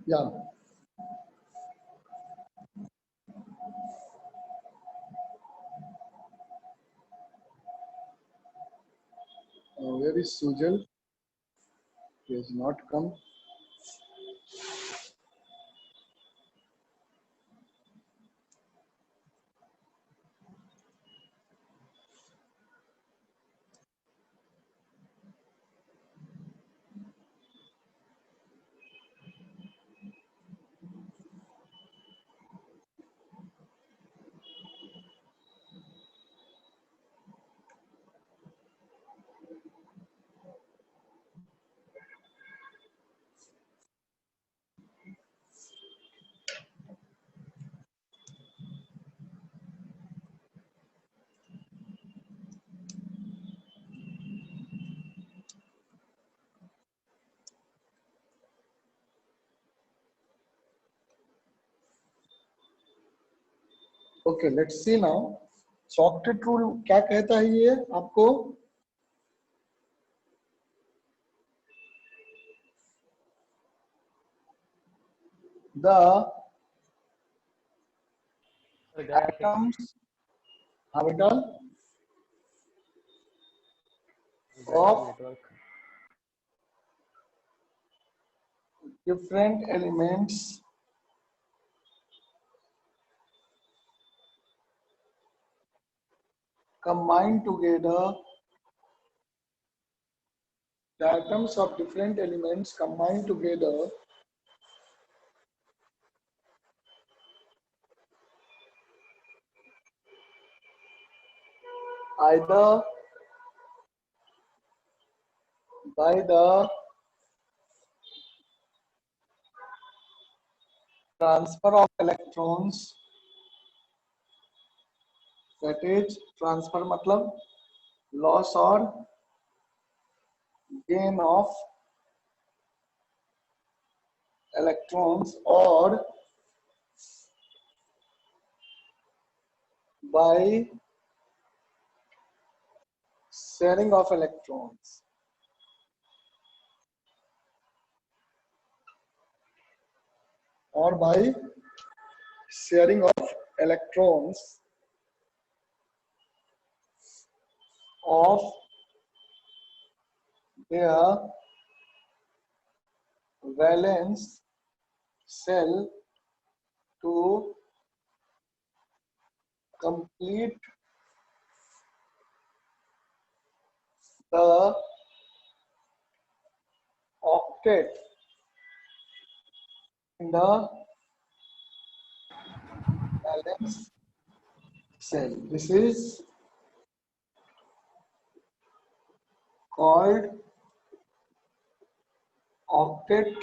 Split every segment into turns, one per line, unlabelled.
Yeah. Where is Sujal? He has not come. Okay, let's see now. Octet rule क्या कहता है ये आपको? The atoms, हाँ बेटा, of different elements combined together. The atoms of different elements combined together either by the transfer of electrons, that is transfer मतलब loss or gain of electrons, or by sharing of electrons. Or by sharing of electrons of their valence shell to complete the octet in the valence shell. This is called octet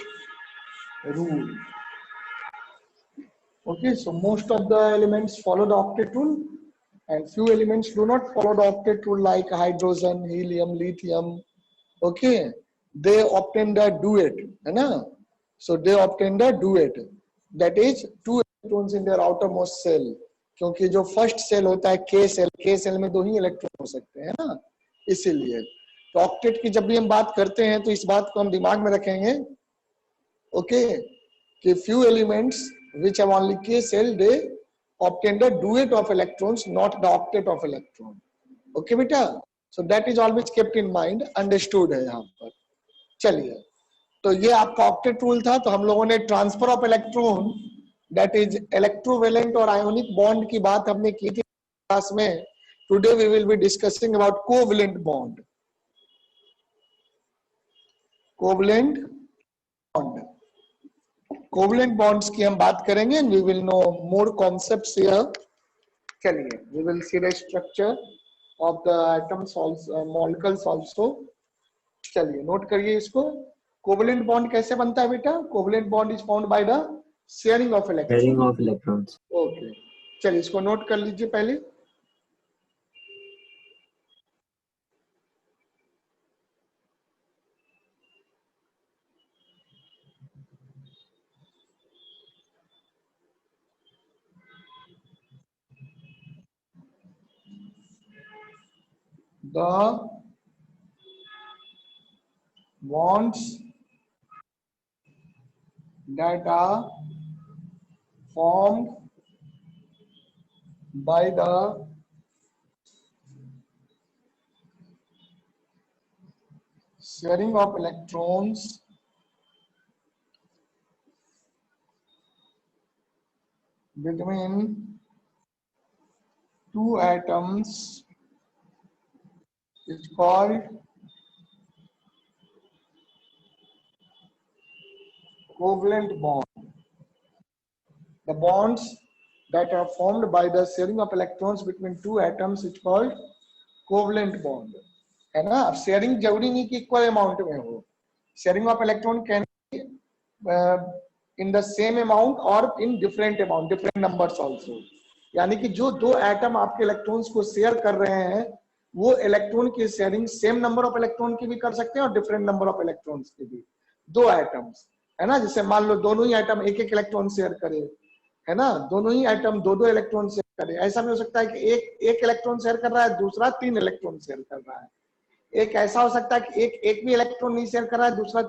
rule. Okay, so most of the elements follow the octet rule, and few elements do not follow the octet rule, like hydrogen, helium, lithium. Okay, they obtain the duet, है ना? So they obtain the duet, that is two electrons in their outermost shell. क्योंकि जो first cell होता है के cell में दो ही electron हो सकते हैं ना, इसीलिए तो ऑक्टेट की जब भी हम बात करते हैं तो इस बात को हम दिमाग में रखेंगे. ओके, कि few elements which have only k cell, they obtain the duet of electrons, not the octet of electron. Okay बेटा, so that is always kept in mind, understood है यहाँ पर. चलिए, तो ये आपका ऑक्टेट रूल था. तो हम लोगों ने transfer of electron, that is electrovalent और आयोनिक बॉन्ड की बात हमने की थी क्लास में. Today we will be discussing about covalent bond. Covalent bond, covalent bonds की हम बात करेंगे. We will know more concepts here. चलिए, we will see the structure of the atoms also, molecules also. चलिए, नोट करिए इसको. Covalent bond कैसे बनता है बेटा? Covalent bond is found by the sharing of electrons. Okay, चलिए इसको नोट कर लीजिए पहले. The bonds that are formed by the sharing of electrons between two atoms is called covalent bond. The bonds that are formed by the sharing of electrons between two atoms is called covalent bond. है ना? अब sharing जरूरी नहीं कि equal amount में हो. Sharing of electron can in the same amount और in different amount, different numbers also. यानी कि जो दो एटम आपके इलेक्ट्रॉन्स को शेयर कर रहे हैं वो इलेक्ट्रॉन की sharing same number of electron की भी कर सकते हैं और डिफरेंट नंबर ऑफ इलेक्ट्रॉन्स की भी. दो एटम्स है ना, जैसे मान लो दोनों ही एटम एक एक इलेक्ट्रॉन शेयर करे, है ना, दोनों ही एटम दो दो इलेक्ट्रॉन शेयर करे. ऐसा भी हो सकता है कि एक इलेक्ट्रॉन शेयर कर रहा है, दूसरा 3 इलेक्ट्रॉन शेयर कर रहा है. एक ऐसा हो सकता है कि एक भी इलेक्ट्रॉन नहीं शेयर कर रहा है, दूसरा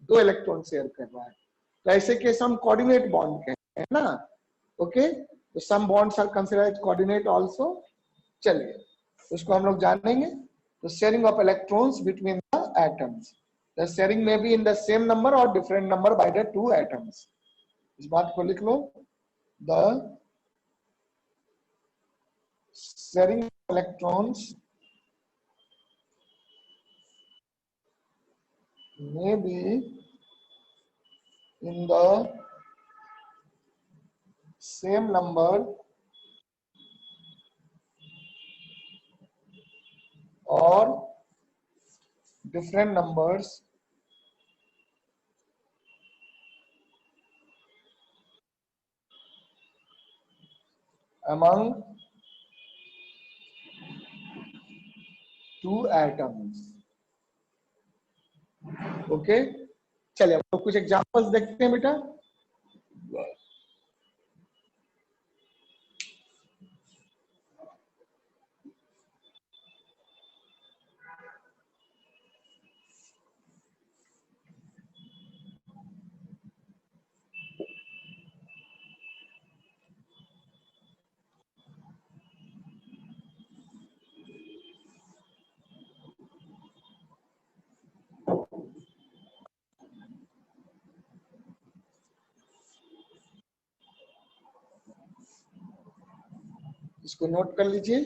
2 इलेक्ट्रॉन शेयर कर रहा है. तो ऐसे केस हम कोऑर्डिनेट बॉन्ड कहते हैं ना. ओके, तो some bonds are considered coordinate also. चलिए उसको हम लोग जानेंगे. तो sharing of electrons between the atoms, the sharing में be in the same number और different number by the two atoms. इस बात को लिख लो. The sharing of electrons may be in the same number or different numbers among two atoms. Okay, चलिए अब कुछ एग्जांपल्स देखते हैं बेटा. इसको नोट कर लीजिए.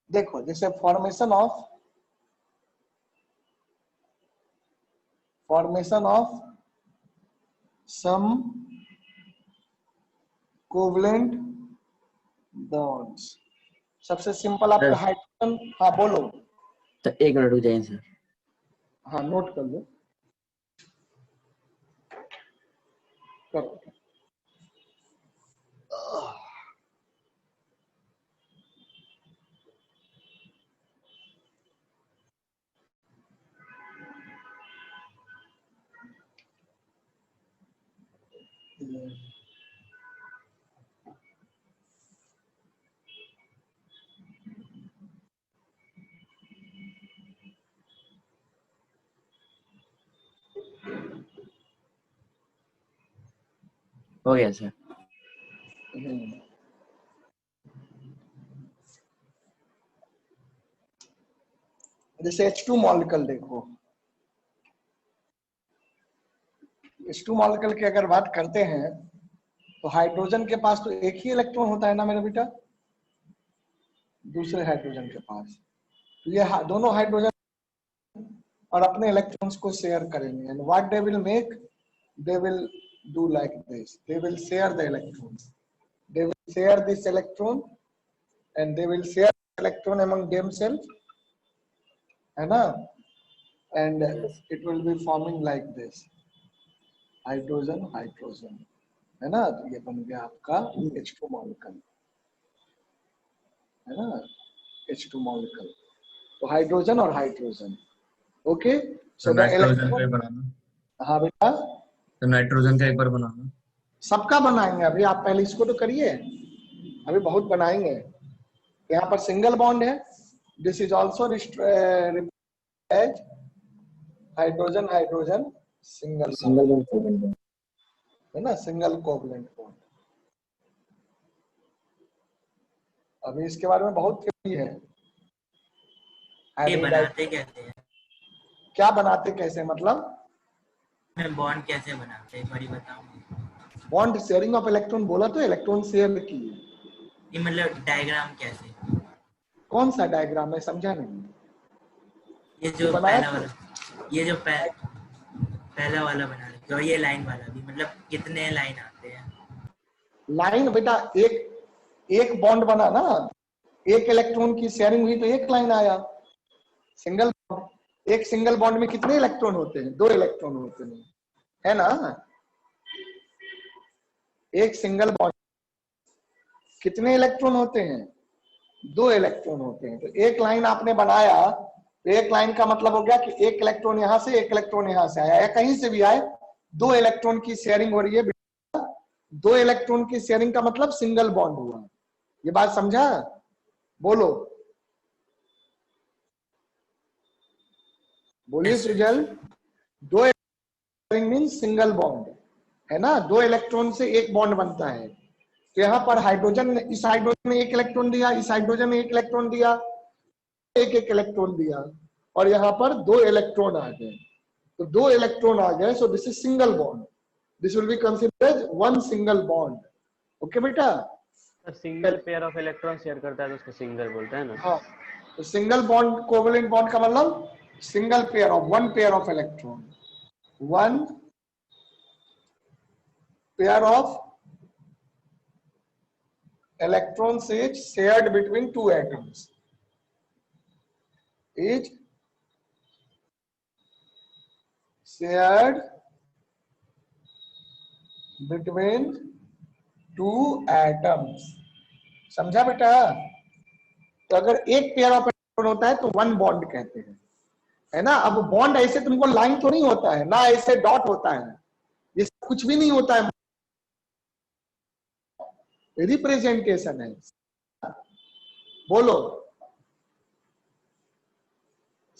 देखो जैसे formation of some covalent bonds. सबसे सिंपल आपका हाइड्रोजन. हाँ बोलो.
तो एक मिनट रुक जाइए सर.
हाँ नोट कर लो. करो.
हो गया सर.
जैसे H2 मॉलिक्यूल देखो. H2 मॉलिक्यूल की अगर बात करते हैं तो हाइड्रोजन के पास तो एक ही इलेक्ट्रॉन होता है ना मेरा बेटा, दूसरे हाइड्रोजन के पास. तो ये दोनों हाइड्रोजन और अपने इलेक्ट्रॉन्स को शेयर करेंगे. And what they will make, they will do like this. They will share the electrons. They will share this electron and they will share electron among themselves, है ना. And it will be forming like this. Hydrogen hydrogen, है ना. तो ये बन गया आपका H2 molecule, है ना. H2 molecule. तो हाइड्रोजन और hydrogen. Okay, so the electron. हाँ बेटा,
तो नाइट्रोजन का एक बार बनाना.
सबका बनाएंगे. अभी आप पहले इसको तो करिए, अभी बहुत बनाएंगे. यहाँ पर सिंगल बॉन्ड है. This is also hydrogen hydrogen single
single bond covalent bond.
है ना, सिंगल कोवलेंट बॉन्ड। अभी इसके बारे में बहुत थ्योरी है।
ये बनाते कैसे हैं?
क्या बनाते कैसे मतलब?
बॉन्ड कैसे बनाते हैं, एक बारी बताओ।
बॉन्ड शेयरिंग ऑफ इलेक्ट्रॉन बोला तो इलेक्ट्रॉन शेयर की।
ये मतलब डायग्राम कैसे?
कौन सा डायग्राम है, समझा नहीं।
ये जो
बनाया
पहला वाला, ये जो पहला वाला बना रहे हो, और ये लाइन वाला भी, मतलब कितने लाइन आते हैं?
लाइन बेटा एक बॉन्ड बना ना, एक इलेक्ट्रॉन की शेयरिंग हुई तो एक लाइन आया। सिंगल एक सिंगल बॉन्ड में कितने इलेक्ट्रॉन होते हैं? 2 इलेक्ट्रॉन होते हैं, है ना। एक सिंगल बॉन्ड कितने इलेक्ट्रॉन होते हैं? 2 इलेक्ट्रॉन होते हैं। तो एक लाइन आपने बनाया तो एक लाइन का मतलब हो गया कि एक इलेक्ट्रॉन यहां से, एक इलेक्ट्रॉन यहां से आया, या कहीं से भी आए, 2 इलेक्ट्रॉन की शेयरिंग हो रही है। 2 इलेक्ट्रॉन की शेयरिंग का मतलब सिंगल बॉन्ड हुआ। ये बात समझा? बोलो, बोलिए Sujal. 2 sharing means single bond, है ना। 2 इलेक्ट्रॉन से एक बॉन्ड बनता है। तो यहाँ पर हाइड्रोजन, इस हाइड्रोजन ने एक इलेक्ट्रॉन दिया, इस हाइड्रोजन ने एक इलेक्ट्रॉन दिया, एक एक इलेक्ट्रॉन दिया, और यहाँ पर 2 इलेक्ट्रॉन आ गए। तो 2 इलेक्ट्रॉन आ गए, so this is single bond. This will be considered as one single bond. Okay बेटा।
Single pair of electron share करता है तो उसको सिंगल बोलते हैं ना।
हाँ, तो सिंगल बॉन्ड कोवेलेंट बॉन्ड का मतलब single pair of, one pair of electron, one pair of electrons is shared between 2 atoms, is shared between 2 atoms। समझा बेटा? तो अगर एक पेयर ऑफ इलेक्ट्रॉन होता है तो वन बॉन्ड कहते हैं, है ना। अब बॉन्ड ऐसे तुमको लाइन तो नहीं होता है ना, ऐसे डॉट होता है, ये कुछ भी नहीं होता है, रिप्रेजेंटेशन है। बोलो,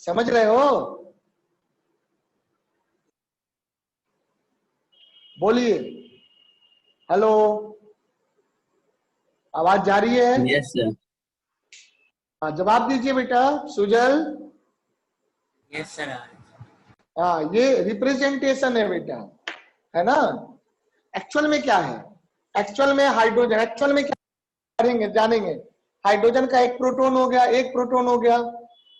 समझ रहे हो? बोलिए, हेलो, आवाज जा रही है?
Yes sir.
हाँ, जवाब दीजिए बेटा सुजल।
Yes sir.
हाँ, ये रिप्रेजेंटेशन है बेटा, है ना। एक्चुअल में क्या है? एक्चुअल में हाइड्रोजन, एक्चुअल में क्या करेंगे जानेंगे। हाइड्रोजन का एक प्रोटॉन हो गया, एक प्रोटॉन हो गया,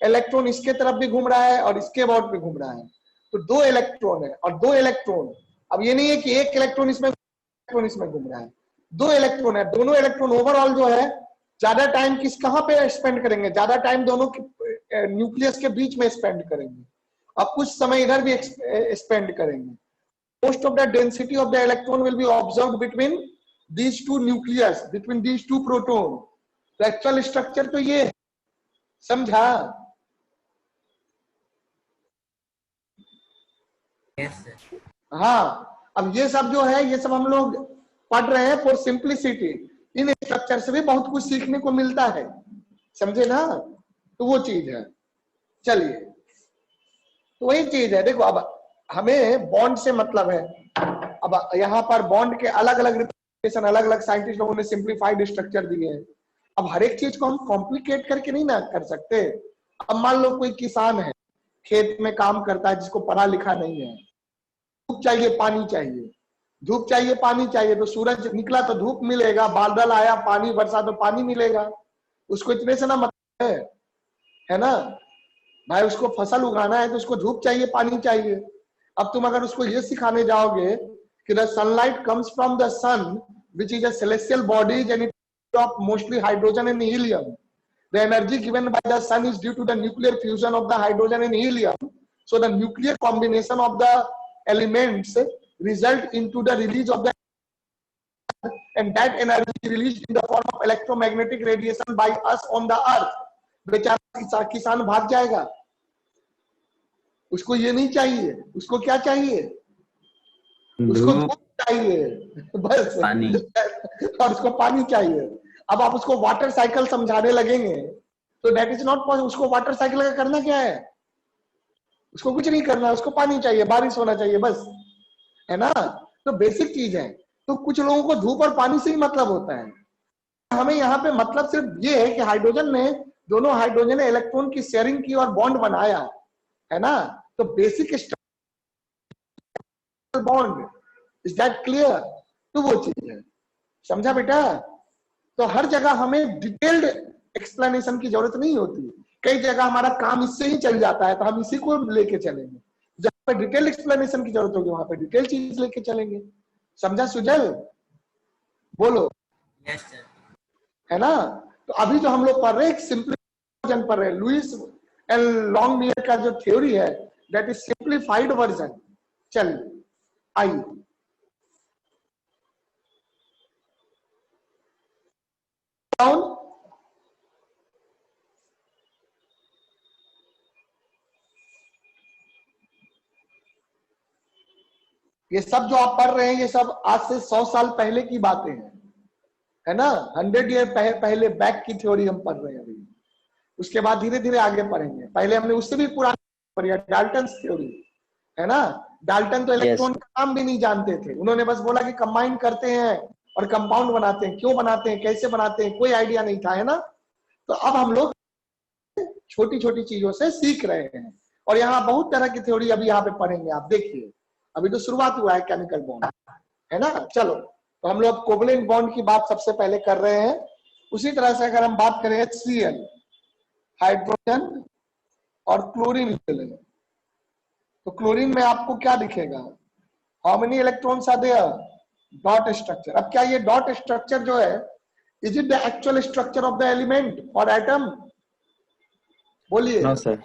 इलेक्ट्रॉन इसके तरफ भी घूम रहा है और इसके अबाउट भी घूम रहा है, तो 2 इलेक्ट्रॉन है। और 2 इलेक्ट्रॉन, अब ये नहीं है कि एक इलेक्ट्रॉन इसमें घूम रहा है, 2 इलेक्ट्रॉन है। दोनों इलेक्ट्रॉन ओवरऑल जो है, ज्यादा टाइम कहां पे स्पेंड करेंगे? ज्यादा टाइम दोनों न्यूक्लियस के बीच में स्पेंड करेंगे, और कुछ समय इधर भी स्पेंड करेंगे। Most of the density of the electron will be observed between these 2 nucleus, between these 2 proton। तो एक्चुअल स्ट्रक्चर तो ये है, समझा?
Yes sir.
हाँ, अब ये सब जो है, ये सब हम लोग पढ़ रहे हैं फॉर सिंप्लिसिटी। इन स्ट्रक्चर से भी बहुत कुछ सीखने को मिलता है, समझे ना। तो वो चीज है। चलिए, तो वही चीज है। देखो, अब हमें बॉन्ड से मतलब है। अब यहाँ पर बॉन्ड के अलग अलग रिप्रेजेंटेशन, अलग अलग साइंटिस्ट लोगों ने सिंप्लीफाइड स्ट्रक्चर दिए हैं। अब हर एक चीज को हम कॉम्प्लिकेट करके नहीं ना कर सकते। अब मान लो कोई किसान है, खेत में काम करता है, जिसको पढ़ा लिखा नहीं है, धूप चाहिए, पानी चाहिए, धूप चाहिए, पानी चाहिए, तो सूरज निकला तो धूप मिलेगा, बादल आया पानी बरसा तो पानी मिलेगा। उसको इतने से ना मतलब है ना भाई, उसको फसल उगाना है तो उसको धूप चाहिए, पानी चाहिए। अब तुम अगर उसको ये सिखाने जाओगे कि the sunlight comes from the sun which is a celestial bodies and it of mostly hydrogen and helium, the energy given by the sun is due to the nuclear fusion of the hydrogen and helium, so the nuclear combination of the elements result into the release of the, and that energy released in the form of electromagnetic radiation by us on the earth। बेचारा किसान भाग जाएगा, उसको ये नहीं चाहिए, उसको क्या चाहिए? उसको धूप चाहिए बस,
पानी।
और उसको पानी चाहिए। अब आप उसको वाटर साइकिल समझाने लगेंगे तो दैट इज नॉट पॉसिबल। उसको वाटर साइकिल का करना क्या है? उसको कुछ नहीं करना, उसको पानी चाहिए, बारिश होना चाहिए बस, है ना। तो बेसिक चीज है। तो कुछ लोगों को धूप और पानी से ही मतलब होता है। हमें यहाँ पे मतलब सिर्फ ये है कि हाइड्रोजन ने, दोनों हाइड्रोजन ने इलेक्ट्रॉन की शेयरिंग की और बॉन्ड बनाया, है ना। तो basic bond, is that clear? तो वो चीज है, समझा बेटा। तो हर जगह हमें डिटेल्ड एक्सप्लेनेशन की जरूरत नहीं होती। कई जगह हमारा काम इससे ही चल जाता है, तो हम इसी को लेके चलेंगे। जहां पे डिटेल एक्सप्लेनेशन की जरूरत होगी वहां पे डिटेल चीज लेके चलेंगे। समझा सुजल? बोलो।
Yes sir.
है ना। तो अभी जो हम लोग पढ़ रहे हैं, एक सिंपलीफाइड पढ़ रहे हैं, लुईस एंड लॉन्गमियर का जो थ्योरी है, दैट इज सिंपलीफाइड वर्जन। चलिए आइए, ये सब जो आप पढ़ रहे हैं, ये सब आज से 100 साल पहले की बातें हैं, है ना। 100 ईयर पहले बैक की थ्योरी हम पढ़ रहे हैं अभी। उसके बाद धीरे धीरे आगे पढ़ेंगे। पहले हमने उससे भी पुरानी पढ़ी, डाल्टन थ्योरी, है ना। डाल्टन तो इलेक्ट्रॉन का नाम भी नहीं जानते थे, उन्होंने बस बोला कि कंबाइन करते हैं और कंपाउंड बनाते हैं। क्यों बनाते हैं, कैसे बनाते हैं, कोई आइडिया नहीं था, है ना। तो अब हम लोग छोटी छोटी चीजों से सीख रहे हैं, और यहाँ बहुत तरह की थ्योरी अभी यहाँ पे पढ़ेंगे। आप देखिए, अभी तो शुरुआत हुआ है केमिकल बॉन्ड, है ना। चलो, तो हम लोग कोवलेंट बॉन्ड की बात सबसे पहले कर रहे हैं। उसी तरह से अगर हम बात करें HCl, हाइड्रोजन और क्लोरीन ले लें, तो क्लोरीन में आपको क्या दिखेगा? How many electrons are there? Dot structure. अब क्या ये डॉट स्ट्रक्चर जो है, is it the actual structure of the element और एटम? बोलिए।
No sir.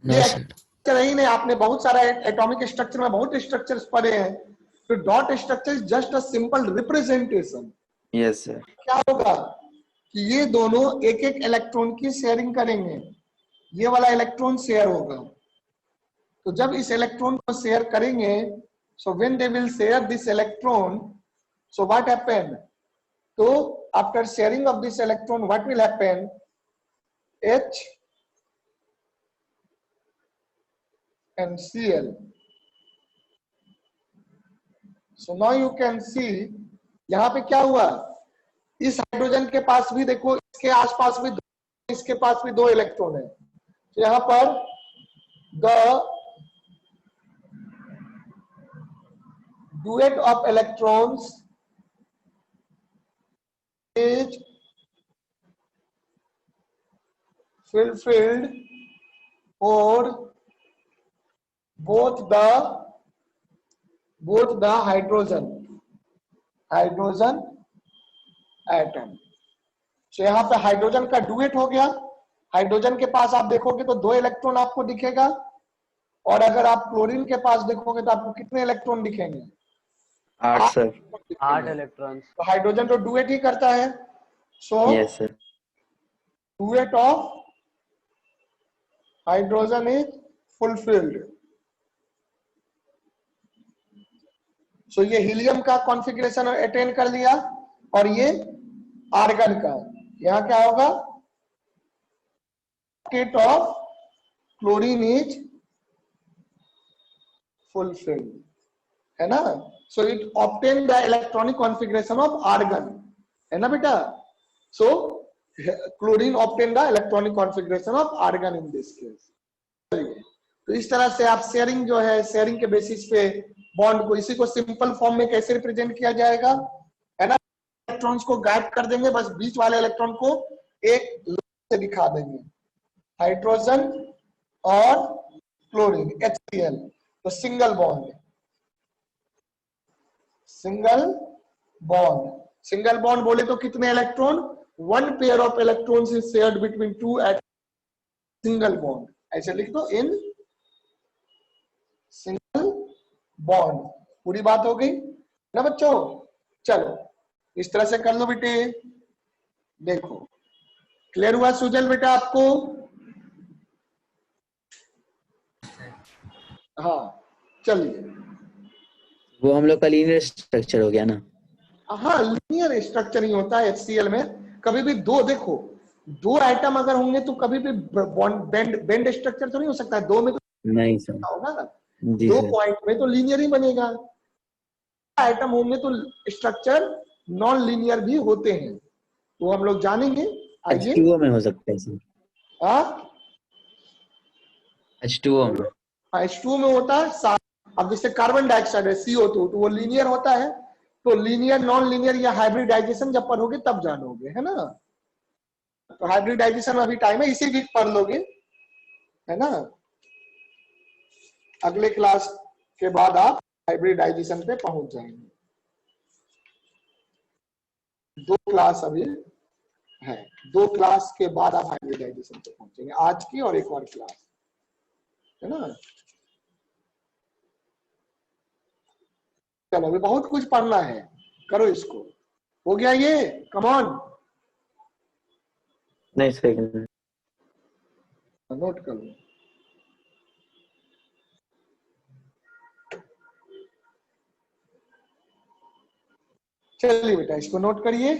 ये स्ट्रक्चर ही नहीं, आपने बहुत सारा एटॉमिक स्ट्रक्चर में बहुत स्ट्रक्चर्स पढ़े हैं। तो dot structure is just a simple representation.
Yes sir.
क्या होगा कि ये दोनों एक एक इलेक्ट्रॉन की शेयरिंग करेंगे। ये वाला इलेक्ट्रॉन शेयर होगा। तो जब इस इलेक्ट्रॉन को शेयर करेंगे, so when they will share this electron, so what happen? तो after sharing of this electron, what will happen? H and Cl. So now you can see, यहाँ पे क्या हुआ? इस हाइड्रोजन के पास भी देखो, इसके आसपास भी इसके पास भी 2 इलेक्ट्रॉन है। तो यहाँ पर the duet of electrons is fulfilled for both the hydrogen atom. तो यहाँ पे हाइड्रोजन का डुएट हो गया। हाइड्रोजन के पास आप देखोगे तो 2 इलेक्ट्रॉन आपको दिखेगा, और अगर आप क्लोरीन के पास देखोगे तो आपको कितने इलेक्ट्रॉन दिखेंगे?
8 सर।
8 इलेक्ट्रॉन्स।
तो हाइड्रोजन तो डुएट ही करता है। So
yes sir.
Duet of hydrogen is fulfilled. सो ये हीलियम का कॉन्फ़िगरेशन अटेन कर लिया, और ये आर्गन का। यहां क्या होगा? Octet of chlorine is fulfilled, है ना। So it obtain the electronic configuration of argon, है ना बेटा। So chlorine obtain the electronic configuration of argon in this case. तो इस तरह से आप शेयरिंग जो है, शेयरिंग के बेसिस पे बॉन्ड को, इसी को सिंपल फॉर्म में कैसे रिप्रेजेंट किया जाएगा, है ना। इलेक्ट्रॉन्स को गायब कर देंगे, बस बीच वाले इलेक्ट्रॉन को एक लाइन से दिखा देंगे, हाइड्रोजन और क्लोरीन HCl। तो सिंगल बॉन्ड, सिंगल बॉन्ड बोले तो कितने electron? 1 pair of electrons is shared between 2 at single bond. ऐसे लिख दो, इन सिंगल बॉन्ड। पूरी बात हो गई ना बच्चों? चलो इस तरह से कर लो बेटे। देखो क्लियर हुआ सुजल बेटा आपको? हाँ चलिए।
वो हम लोग का लीनियर स्ट्रक्चर हो गया ना।
हाँ लीनियर स्ट्रक्चर ही होता है HCl में। कभी भी दो, देखो 2 आइटम अगर होंगे तो कभी भी बेंड स्ट्रक्चर तो नहीं हो सकता है। 2 में तो
नहीं सर।
होगा ना,
जी
दो
सर।
पॉइंट में तो लीनियर ही बनेगा। आइटम होंगे तो स्ट्रक्चर नॉन लीनियर भी होते हैं, तो हम लोग जानेंगे। आइए।
H2O में हो सकता है सर।
हाँ,
H2O में।
H2O में होता है सात। अब जैसे कार्बन डाइऑक्साइड है CO2, तो वो लीनियर होता है। तो लीनियर, नॉन लीनियर या हाइब्रिडाइजेशन जब पढ़ोगे तब जानोगे, है ना। तो हाइब्रिडाइजेशन में अभी टाइम है, इसी वीक पढ़ लोगे, है ना। अगले क्लास के बाद आप हाइब्रिडाइजेशन पे पहुंच जाएंगे। 2 क्लास अभी है, 2 क्लास के बाद आप हाइब्रिडाइजेशन पे पहुंचेंगे, आज की और एक और क्लास, है ना। चलो अभी बहुत कुछ पढ़ना है, करो इसको। हो गया ये, कम ऑन,
नहीं सर।
नोट कर लो। चलिए बेटा इसको नोट करिए।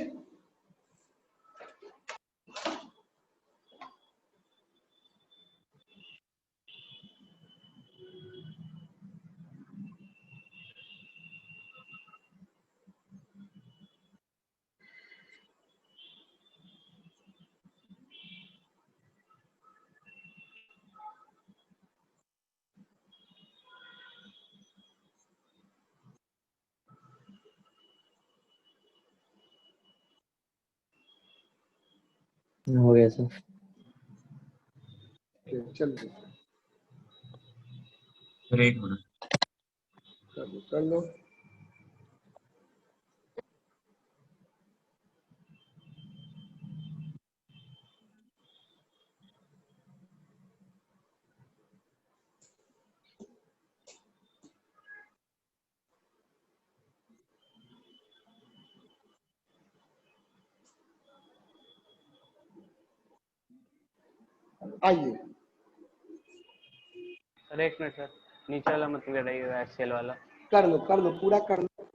हो गया सर।
चलिए
फिर एक मिनट।
कर लो। आइए,
सर एक मिनट सर, नीचे वाला मत गिराइएगा, HCl वाला।
कर लो, पूरा कर लो।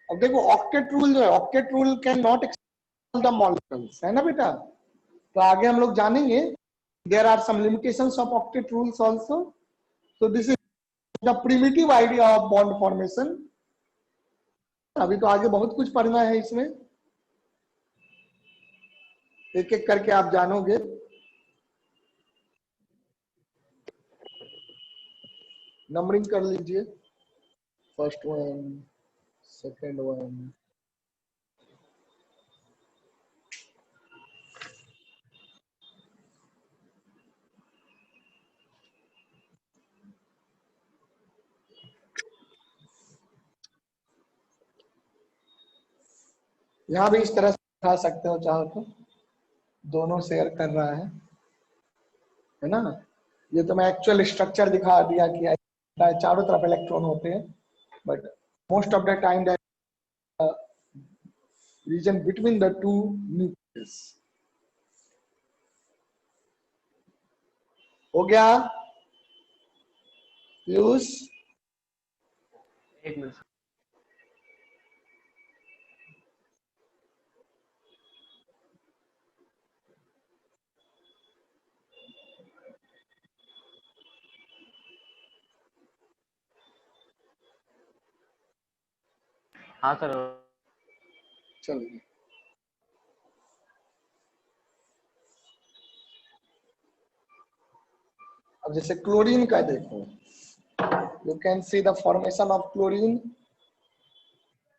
अब देखो ऑक्टेट रूल जो है, octet rule can not extend the molecules, है ना बेटा। तो आगे हम लोग जानेंगे, there are some limitations of octet rules also. So this is the primitive idea of bond formation. अभी तो आगे बहुत कुछ पढ़ना है इसमें, एक एक करके आप जानोगे। नंबरिंग कर लीजिए, फर्स्ट वन, सेकेंड वन, यहां भी इस तरह से दिखा सकते हो चाहो तो, दोनों शेयर कर रहा है ना। ये तो मैं एक्चुअल स्ट्रक्चर दिखा दिया कि चारों तरफ इलेक्ट्रॉन होते हैं, but most of the time that region between the two nucleus. हो गया पीयूष?
एक मिनट। हाँ सर।
चलिए अब जैसे क्लोरीन का देखो, you can see the formation of chlorine.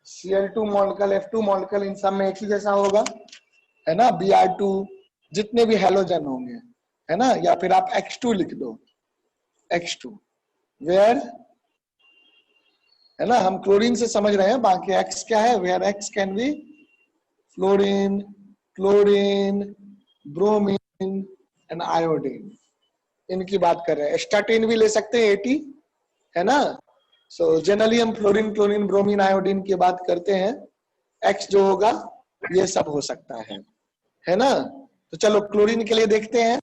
Cl2 molecule, F2 molecule, इन सब में एक ही जैसा होगा, है ना। Br2, जितने भी हैलोजन होंगे, है ना। या फिर आप X2 लिख दो, X2 वेयर, है ना। हम क्लोरीन से समझ रहे हैं, बाकी X क्या है, where X can be fluorine, chlorine, bromine and iodine, इनकी बात कर रहे हैं। स्टार्टिन भी ले सकते हैं 80, है ना। सो जनरली हम फ्लोरीन, क्लोरीन, ब्रोमीन, आयोडीन की बात करते हैं। एक्स जो होगा ये सब हो सकता है ना। तो चलो क्लोरीन के लिए देखते हैं।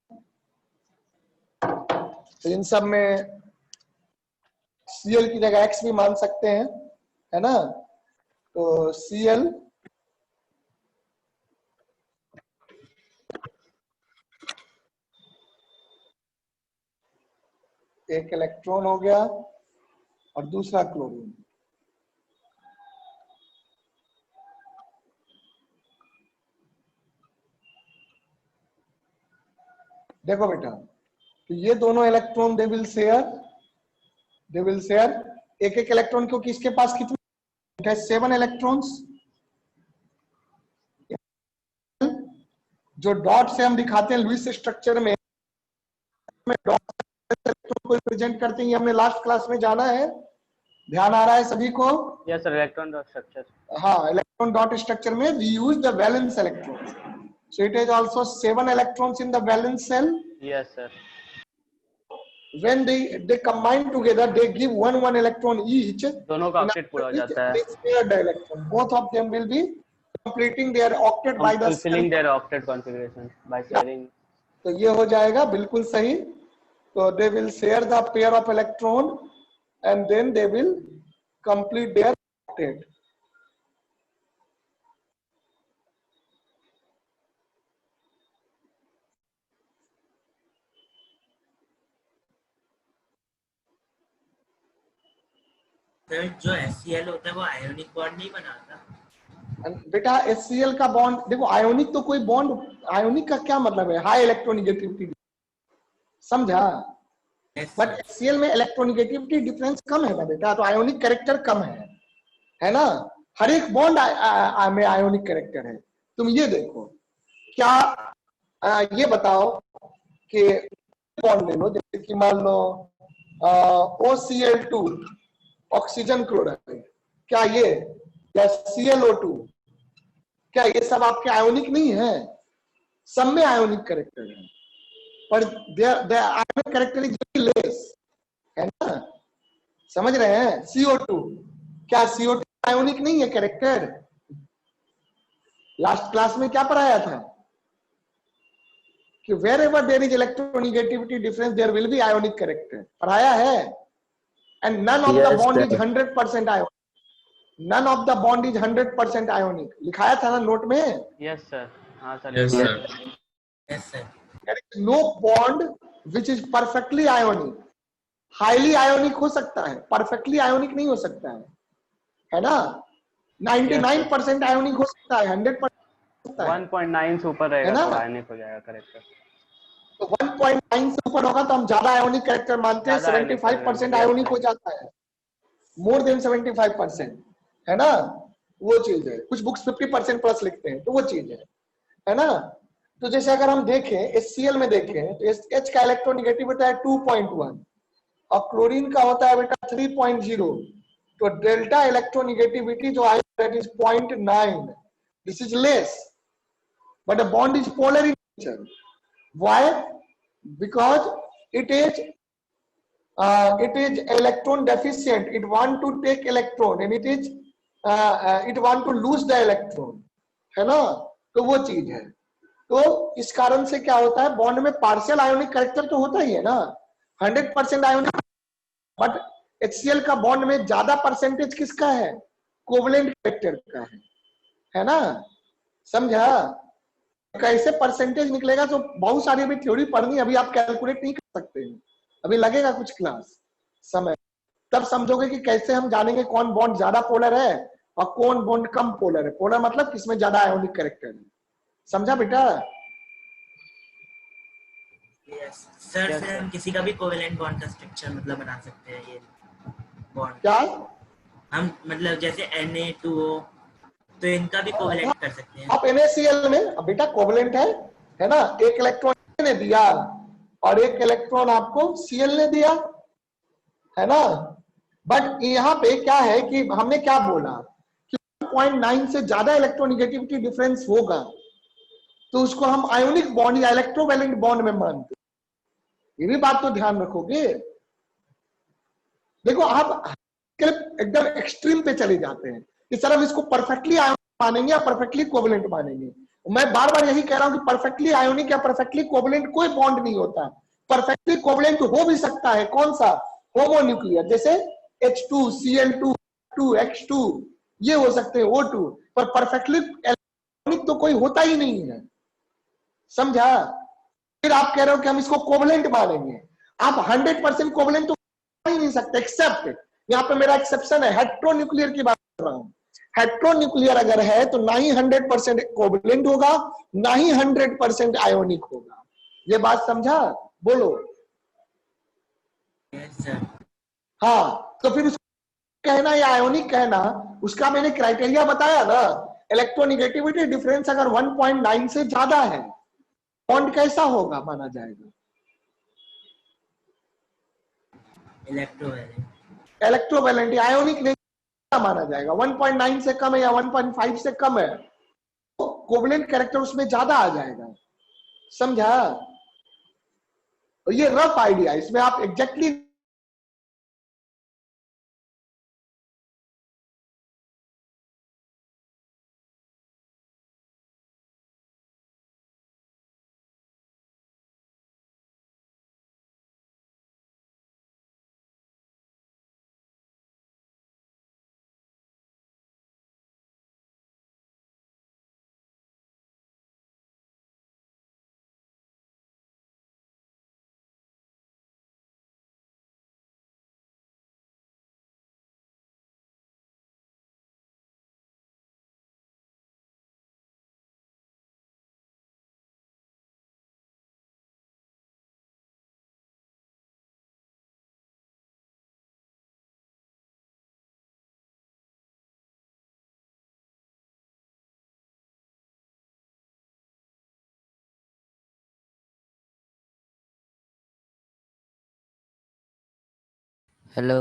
तो इन सब में Cl की जगह X भी मान सकते हैं, है ना। तो Cl एक इलेक्ट्रॉन हो गया और दूसरा क्लोरीन। देखो बेटा, तो ये दोनों इलेक्ट्रॉन दे विल शेयर एक एक इलेक्ट्रॉन, क्योंकि इसके पास कितने है, 7 इलेक्ट्रॉन्स। जो डॉट से हम दिखाते हैं लुईस स्ट्रक्चर में डॉट इलेक्ट्रॉन को रिप्रेजेंट करते हैं, ये हमने लास्ट क्लास में जाना है, ध्यान आ रहा है सभी को।
Yes sir, electron dot structure.
हाँ, इलेक्ट्रॉन डॉट स्ट्रक्चर में we use the valence electrons, so it is also 7 electrons in the valence shell.
Yes sir.
When they combine together, they give one electron each.
दोनों का octet पूरा हो जाता है।
They share the electron. Both of them will be completing their octet by the
fulfilling their octet configuration by sharing.
तो ये हो जाएगा बिल्कुल सही। तो they will share the pair of electron and then they will complete their octet.
Sir जो HCl होता है वो आयोनिक बॉन्ड नहीं बनाता।
बेटा HCl का बॉन्ड देखो, आयोनिक तो कोई बॉन्ड, आयोनिक का क्या मतलब है, हाई इलेक्ट्रोनिगेटिविटी, समझा। बट HCl में इलेक्ट्रोनिगेटिविटी डिफरेंस कम है ना बेटा, तो आयोनिक कैरेक्टर कम है ना। हर एक बॉन्ड में आयोनिक कैरेक्टर है। तुम ये देखो, क्या ये बताओ कि बॉन्ड ले लो, जैसे कि मान लो OCl2 ऑक्सीजन क्लोराइड, क्या ये, या ClO2, क्या ये सब आपके आयोनिक नहीं है? सब में आयोनिक कैरेक्टर है, पर their ionic character is very less, है ना, समझ रहे हैं। CO2, क्या CO2 आयोनिक नहीं है कैरेक्टर? लास्ट क्लास में क्या पढ़ाया था कि wherever there is electronegativity difference there will be ionic character, पढ़ाया है। And none of the bond is 100% ionic. None of the bond is 100% ionic. लिखाया था ना नोट में?
Yes sir. हाँ sir.
Yes sir.
Yes sir.
There is no bond which is perfectly ionic. Highly ionic हो सकता है, perfectly ionic नहीं हो सकता है ना। 99% ionic हो सकता है, 100% हो सकता है।
1.9 से ऊपर रहेगा तो आयोनिक हो जाएगा करेक्टर।
तो 1.9 से ऊपर होगा तो हम ज्यादा आयोनिक कैरेक्टर मानते हैं। 75% आयोनिक हो जाता है, मोर देन 75%, है ना, वो चीज है। कुछ बुक्स 50% प्लस लिखते हैं, तो वो चीज है ना। तो जैसे अगर हम देखें HCl में देखें तो H का इलेक्ट्रोनिगेटिव होता है 2.1 और क्लोरीन का होता है बेटा 3.0। तो डेल्टा इलेक्ट्रोनिगेटिविटी जो आई that is 0.9, this is less but the bond is polar in nature. Why? Because it is electron deficient. It want to take electron and it want to lose the electron, है ना। तो वो चीज है। तो इस कारण से क्या होता है, बॉन्ड में पार्शियल आयोनिक कैरेक्टर तो होता ही है ना, 100% आयोनिक। बट HCl का बॉन्ड में ज्यादा परसेंटेज किसका है, कोवलेंट कैरेक्टर का है ना, समझा। कैसे परसेंटेज निकलेगा, तो बहुत सारी अभी थ्योरी पढ़नी, अभी आप कैलकुलेट नहीं कर सकते हैं, अभी लगेगा कुछ क्लास समय, तब समझोगे कि कैसे हम जानेंगे कौन बॉन्ड ज्यादा पोलर है और कौन बॉन्ड कम पोलर है। पोलर मतलब किसमें ज्यादा आयोनिक कैरेक्टर है, समझा बेटा।
यस सर, फिर हम किसी का भी कोवेलेंट बॉन्ड का स्ट्रक्चर मतलब बना सकते हैं। ये बॉन्ड
क्या
हम मतलब जैसे Na2O, तो इनका भी कोवेलेंट कर सकते हैं।
आप NaCl में अब बेटा कोवलेंट है ना, एक इलेक्ट्रॉन ने दिया और एक इलेक्ट्रॉन आपको Cl ने दिया, है ना। बट यहाँ पे क्या है कि हमने क्या बोला कि 1.9 से ज्यादा इलेक्ट्रोनिगेटिविटी डिफरेंस होगा तो उसको हम आयोनिक बॉन्ड या इलेक्ट्रोवैलेंट बॉन्ड में मानते हैं। ये भी बात तो ध्यान रखोगे। देखो आप एकदम एक्सट्रीम पे चले जाते हैं कि सर हम इसको परफेक्टली आयोनिक मानेंगे या परफेक्टली कोवलेंट मानेंगे। मैं बार बार यही कह रहा हूं कि परफेक्टली आयोनिक या परफेक्टली कोवलेंट कोई बॉन्ड नहीं होता। परफेक्टली कोवलेंट हो भी सकता है, कौन सा, होमोन्यूक्लियर, जैसे H2, Cl2, X2, ये हो सकते हैं O2, पर परफेक्टली इलेक्ट्रॉनिक तो कोई होता ही नहीं है, समझा? फिर आप कह रहे हो कि हम इसको कोवलेंट मानेंगे, आप 100% कोवलेंट तो ही नहीं सकते, एक्सेप्ट यहाँ पे मेरा एक्सेप्शन है, हेट्रोन्यूक्लियर की बात कर रहा हूं। हेट्रोन्यूक्लियर अगर है तो ना ही 100% कोवलेंट होगा, ना ही 100% आयोनिक होगा। ये बात समझा? बोलो।
Yes sir.
हाँ, तो फिर उसको कहना या आयोनिक कहना, उसका मैंने क्राइटेरिया बताया ना, इलेक्ट्रोनिगेटिविटी डिफरेंस अगर 1.9 से ज्यादा है, बॉन्ड कैसा होगा माना जाएगा? इलेक्ट्रोवैलेंट, आयोनिक नहीं माना जाएगा। 1.9 से कम है या 1.5 से कम है, तो कोवलेंट कैरेक्टर उसमें ज्यादा आ जाएगा, समझा? तो ये रफ आइडिया, इसमें आप exactly
hello.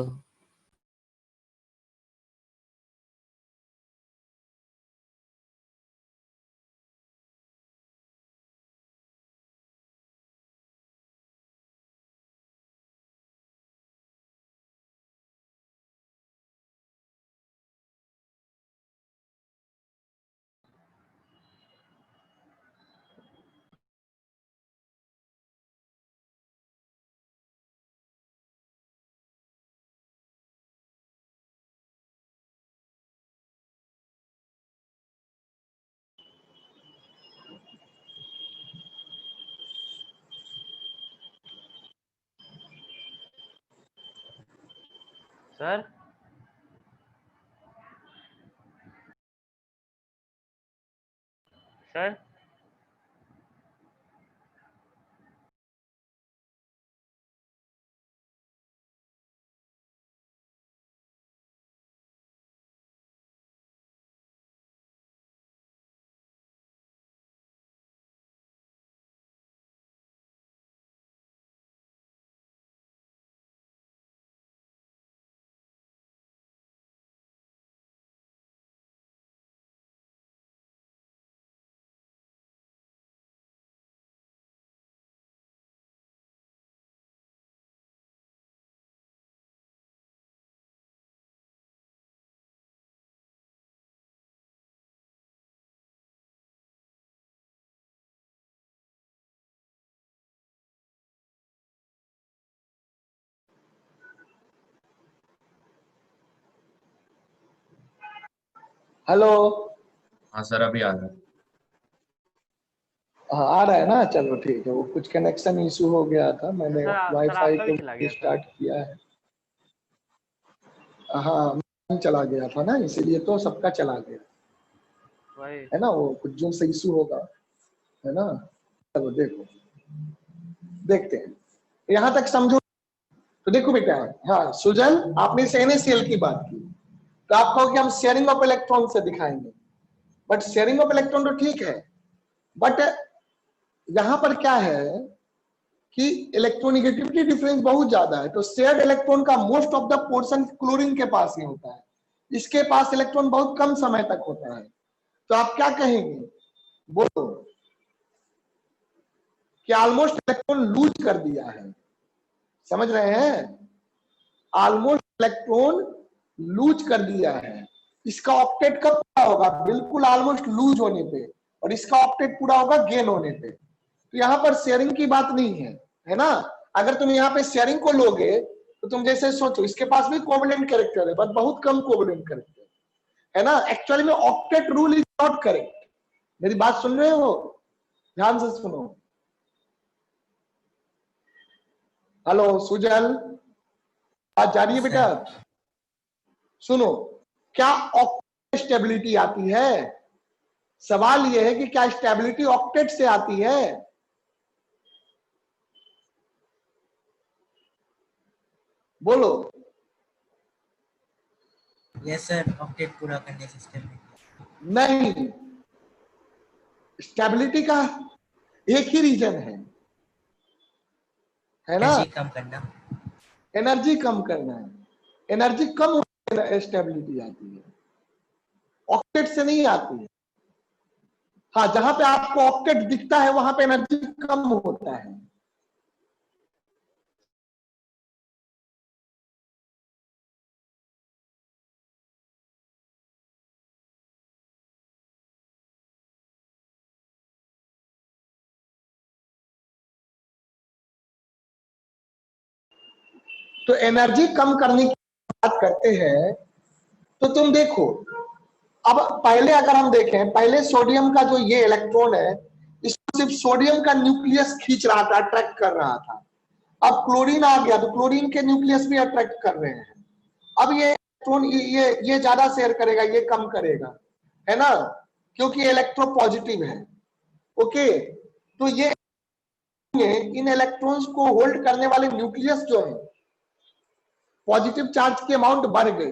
Sir sir
hello.
हाँ सर, अभी आ रहा है।
हाँ, आ रहा है ना, चलो ठीक है। वो कुछ कनेक्शन इशू हो गया था, मैंने
सर
वाईफाई
आपका भी
को
चला गया सर।
स्टार्ट किया है। हाँ, मैं चला गया था ना, इसीलिए तो सबका चला गया
वही
है ना, वो कुछ जो से इशू होगा, है ना। चलो देखो, देखते हैं, यहाँ तक समझो तो देखो बेटा। हाँ सुजल, आपने NaCl की बात की, तो आप कहो कि हम शेयरिंग ऑफ इलेक्ट्रॉन से दिखाएंगे, बट शेयरिंग ऑफ इलेक्ट्रॉन तो ठीक है, बट यहाँ पर क्या है कि इलेक्ट्रोनिगेटिविटी डिफरेंस बहुत ज्यादा है, तो शेयर्ड इलेक्ट्रॉन का most of the portion chlorine के पास ही होता है, इसके पास इलेक्ट्रॉन बहुत कम समय तक होता है। तो आप क्या कहेंगे, बोलो कि ऑलमोस्ट इलेक्ट्रॉन लूज कर दिया है, समझ रहे हैं? ऑलमोस्ट इलेक्ट्रॉन लूज कर दिया है। इसका ऑक्टेट कब पूरा होगा? बिल्कुल ऑलमोस्ट लूज होने पे, और इसका ऑक्टेट पूरा होगा गेन होने पे। तो यहाँ पर शेयरिंग की बात नहीं है, है ना। अगर तुम यहाँ पे शेयरिंग को लोगे तो तुम जैसे सोचो, इसके पास भी कोवलेंट कैरेक्टर है, बट बहुत कम कोवलेंट कैरेक्टर है ना। एक्चुअली में octet rule is not correct. मेरी बात सुन रहे हो? ध्यान से सुनो। हेलो सुजल, बात जा रही है बेटा? सुनो, क्या ऑक्टेट स्टेबिलिटी आती है? सवाल यह है कि क्या स्टेबिलिटी ऑक्टेट से आती है? बोलो।
यस सर, ऑक्टेट पूरा करने से स्टेबिलिटी
नहीं, स्टेबिलिटी का एक ही रीजन है ना,
एनर्जी कम करना।
एनर्जी कम करना है। एनर्जी कम होने स्टेबिलिटी आती है, ऑक्टेट से नहीं आती है। हाँ, जहां पे आपको ऑक्टेट दिखता है वहां पे एनर्जी कम होता है। तो एनर्जी कम करने की बात करते हैं तो तुम देखो, अब पहले अगर हम देखें, पहले सोडियम का जो ये इलेक्ट्रॉन है, इसको सिर्फ सोडियम का न्यूक्लियस खींच रहा था, अट्रैक्ट कर रहा था। अब क्लोरीन आ गया तो क्लोरीन के न्यूक्लियस भी अट्रैक्ट कर रहे हैं। अब ये इलेक्ट्रॉन ये ज्यादा शेयर करेगा, ये कम करेगा, है ना, क्योंकि इलेक्ट्रो पॉजिटिव है। ओके, तो ये इन इलेक्ट्रॉन्स को होल्ड करने वाले न्यूक्लियस जो है, पॉजिटिव चार्ज की अमाउंट बढ़ गई।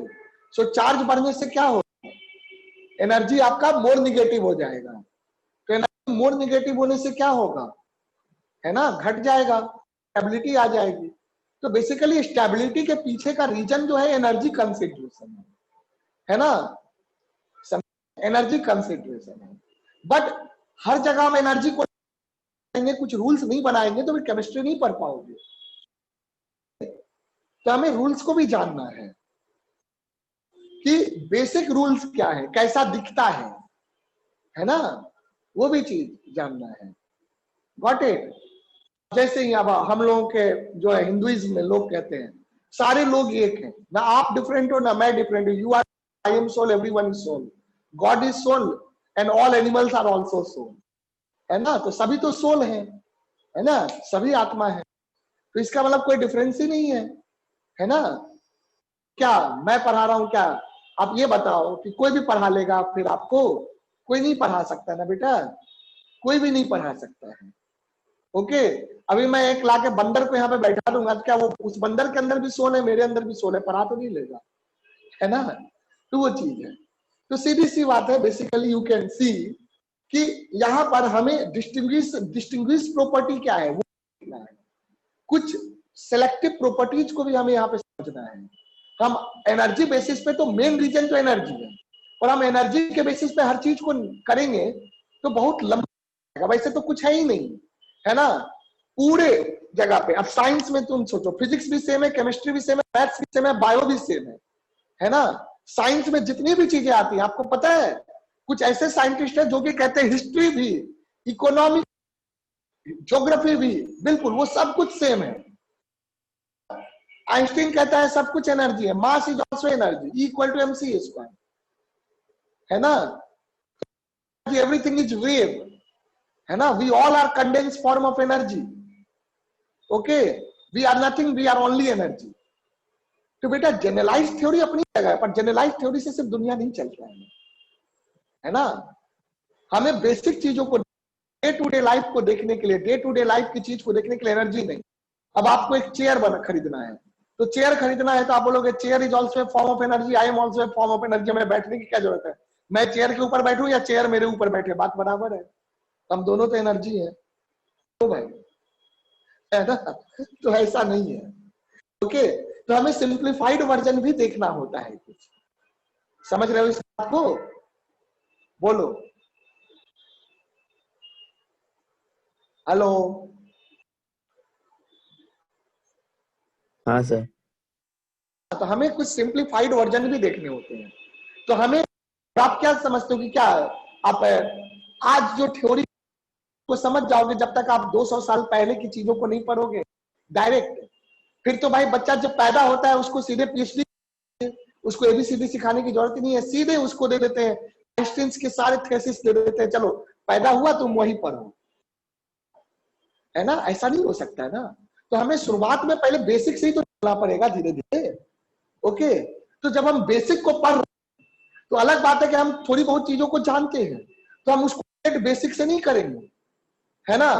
सो चार्ज बढ़ने से क्या होगा? एनर्जी आपका मोर निगेटिव हो जाएगा। तो एनर्जी मोर निगेटिव होने से क्या होगा, है ना, घट जाएगा, स्टेबिलिटी आ जाएगी। तो बेसिकली स्टेबिलिटी के पीछे का रीजन जो है एनर्जी कंसंट्रेशन है ना, एनर्जी कंसंट्रेशन है। बट हर जगह हम एनर्जी को कुछ रूल्स नहीं बनाएंगे तो फिर केमिस्ट्री नहीं पढ़ पाओगे। तो हमें रूल्स को भी जानना है कि बेसिक रूल्स क्या है, कैसा दिखता है ना, वो भी चीज जानना है। Got it? जैसे ही अब हम लोगों के जो है हिंदुइज्म में लोग कहते हैं सारे लोग एक हैं, ना आप डिफरेंट हो ना मैं डिफरेंट हूं, you are, I am soul, everyone is soul, God is soul and all animals are also soul, है ना। तो सभी तो सोल है ना, सभी आत्मा है। तो इसका मतलब कोई डिफरेंस ही नहीं है ना। क्या मैं पढ़ा रहा हूं क्या? आप ये बताओ कि कोई भी पढ़ा लेगा फिर आपको? कोई नहीं पढ़ा सकता ना बेटा, कोई भी नहीं पढ़ा सकता है। ओके, अभी मैं एक लाके बंदर को यहाँ पे बैठा दूंगा तो क्या वो उस बंदर के अंदर भी सोल है, मेरे अंदर भी सोल है, पढ़ा तो नहीं लेगा, है ना। तो वो चीज है। तो सीधी सी बात है, बेसिकली यू कैन सी कि यहाँ पर हमें डिस्टिंग्विश प्रॉपर्टी क्या है वो देखना है। कुछ सेलेक्टिव प्रॉपर्टीज को भी हमें यहाँ पे समझना है। हम एनर्जी बेसिस पे, तो मेन रीजन तो एनर्जी है, और हम एनर्जी के बेसिस पे हर चीज को करेंगे तो बहुत लंबा, वैसे तो कुछ है ही नहीं, है ना, पूरे जगह पे। अब साइंस में तुम सोचो, फिजिक्स भी सेम है, केमिस्ट्री भी सेम है, मैथ्स भी सेम है, बायो भी सेम है ना। साइंस में जितनी भी चीजें आती हैं, आपको पता है कुछ ऐसे साइंटिस्ट है जो कि कहते हैं हिस्ट्री भी, इकोनॉमी, ज्योग्राफी भी, बिल्कुल वो सब कुछ सेम है। आइंस्टीन कहता है सब कुछ एनर्जी है, mass is also energy, equal to mc square, है ना। एवरीथिंग इज वेव, है ना, we all are condense form of energy. Okay, we are nothing, we are only energy. तो बेटा जनरलाइज थ्योरी अपनी जगह है, पर जनरलाइज थ्योरी से सिर्फ दुनिया नहीं चल रहा है ना। हमें बेसिक चीजों को, डे टू डे लाइफ को देखने के लिए, डे टू डे लाइफ की चीज को देखने के लिए एनर्जी नहीं। अब आपको एक चेयर खरीदना है, तो चेयर खरीदना है तो आप बोलोगे chair is also a form of energy, I am also a form of energy, हमें बैठने की क्या जरूरत है, मैं चेयर के ऊपर बैठूं या चेयर मेरे ऊपर बैठे, बात बराबर है, हम दोनों तो एनर्जी है, तो भाई, है ना। तो ऐसा नहीं है। ओके, तो हमें सिंप्लीफाइड वर्जन भी देखना होता है कुछ, समझ रहे हो इस बात को? बोलो हेलो।
हाँ सर।
तो हमें कुछ सिंप्लीफाइड वर्जन भी देखने होते हैं। तो हमें, आप क्या समझते हो कि क्या आप आज जो थ्योरी को समझ जाओगे जब तक आप 200 साल पहले की चीजों को नहीं पढ़ोगे डायरेक्ट, फिर तो भाई बच्चा जब पैदा होता है उसको सीधे पीएचडी, उसको एबीसीडी सिखाने की जरूरत ही नहीं है, सीधे उसको दे देते हैं आइंस्टीन के सारे थेसिस दे देते हैं, चलो पैदा हुआ तुम वही पढ़ो, है ना। ऐसा नहीं हो सकता है ना। तो हमें शुरुआत में पहले बेसिक से ही तो चलना पड़ेगा धीरे धीरे। ओके, तो जब हम बेसिक को पढ़, तो अलग बात है कि हम थोड़ी बहुत चीजों को जानते हैं, तो हम उसको बेसिक से नहीं करेंगे, है ना।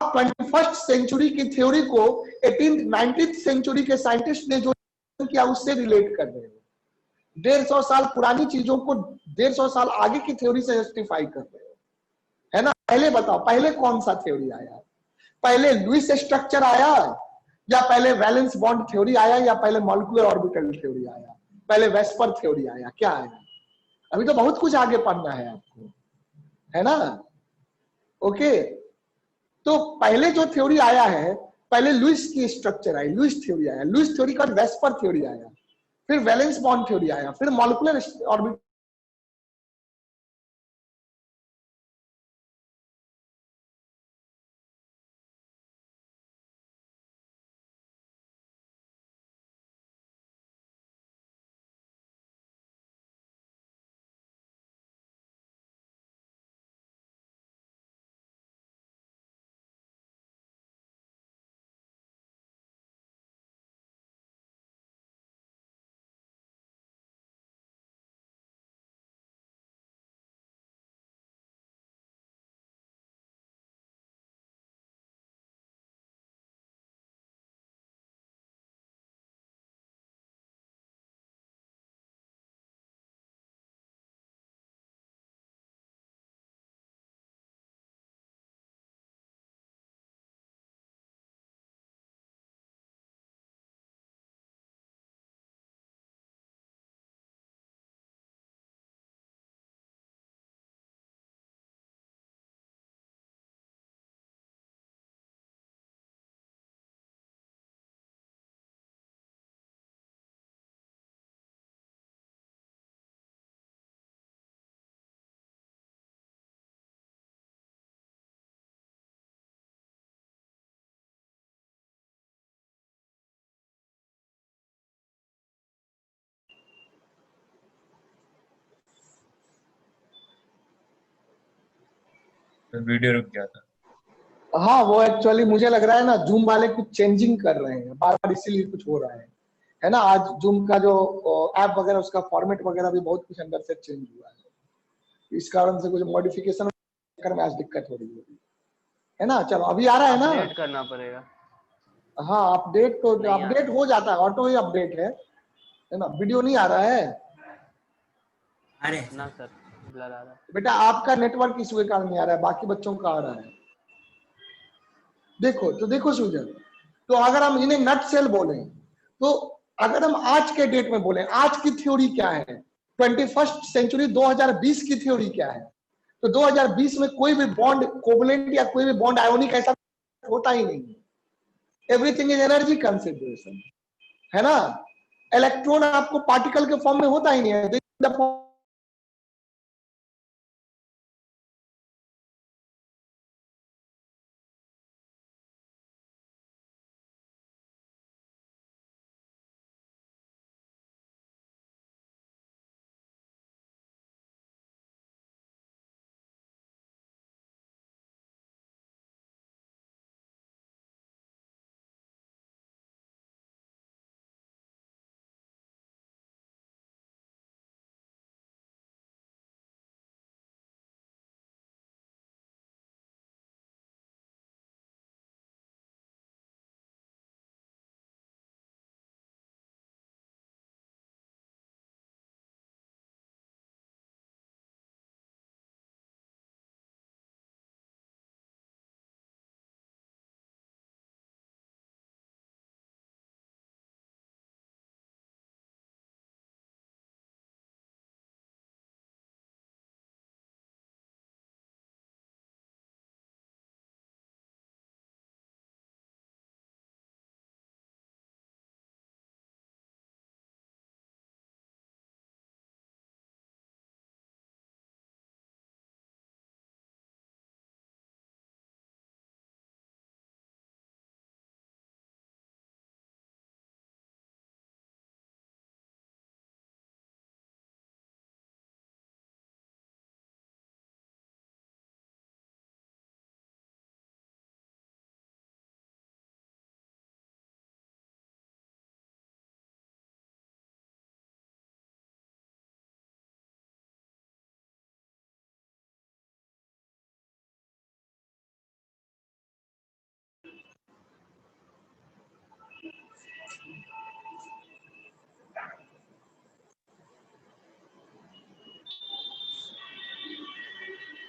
21st सेंचुरी की थ्योरी को 18th 19th सेंचुरी के साइंटिस्ट ने जो किया उससे रिलेट कर रहे हो। 150 साल पुरानी चीजों को 150 साल आगे की थ्योरी से जस्टिफाई कर रहे हो, है ना। पहले बताओ, पहले कौन सा थ्योरी आया? पहले लुईस स्ट्रक्चर आया, या पहले वैलेंस बॉन्ड थ्योरी आया, या पहले मॉलिक्यूलर ऑर्बिटल थ्योरी आया, पहले वेस्पर थ्योरी आया, क्या आया? अभी तो बहुत कुछ आगे पढ़ना है आपको, है ना। ओके, तो पहले जो थ्योरी आया है, पहले लुईस की स्ट्रक्चर आई, लुईस थ्योरी आया, लुईस थ्योरी का वेस्पर थ्योरी आया, फिर वैलेंस बॉन्ड थ्योरी आया, फिर मॉलिक्यूलर ऑर्बिटल।
तो वीडियो रुक गया था।
हाँ, वो एक्चुअली मुझे लग रहा है ना, जूम वाले कुछ चेंजिंग कर रहे हैं बार बार, इसीलिए कुछ हो रहा है ना। आज जूम का जो ऐप वगैरह, उसका फॉर्मेट वगैरह भी बहुत कुछ अंदर से चेंज हुआ है, इस कारण से कुछ मॉडिफिकेशन करने में आज दिक्कत हो रही है ना। चलो अभी आ रहा है ना।
अपडेट करना पड़ेगा।
हाँ, अपडेट तो
नहीं आ
अपडेट
रहा।
हो जाता है, ऑटो ही अपडेट है ना। वीडियो नहीं आ रहा है
अरे
ना सर, ब्लर आ रहा है।
बेटा, आपका नेटवर्क इशू के कारण नहीं आ रहा है, बाकी बच्चों का आ रहा है। देखो तो देखो सुजन, तो अगर हम इन्हें नट सेल बोले, तो अगर हम आज के डेट में बोले आज की थ्योरी क्या है, 21st सेंचुरी 2020 की थ्योरी क्या है, तो 2020 में कोई भी बॉन्ड कोवलेंट या कोई भी बॉन्ड आयोनिक ऐसा होता ही नहीं है। एवरीथिंग इज एनर्जी कंसिडरेशन, है ना। इलेक्ट्रॉन आपको पार्टिकल के फॉर्म में होता ही नहीं है।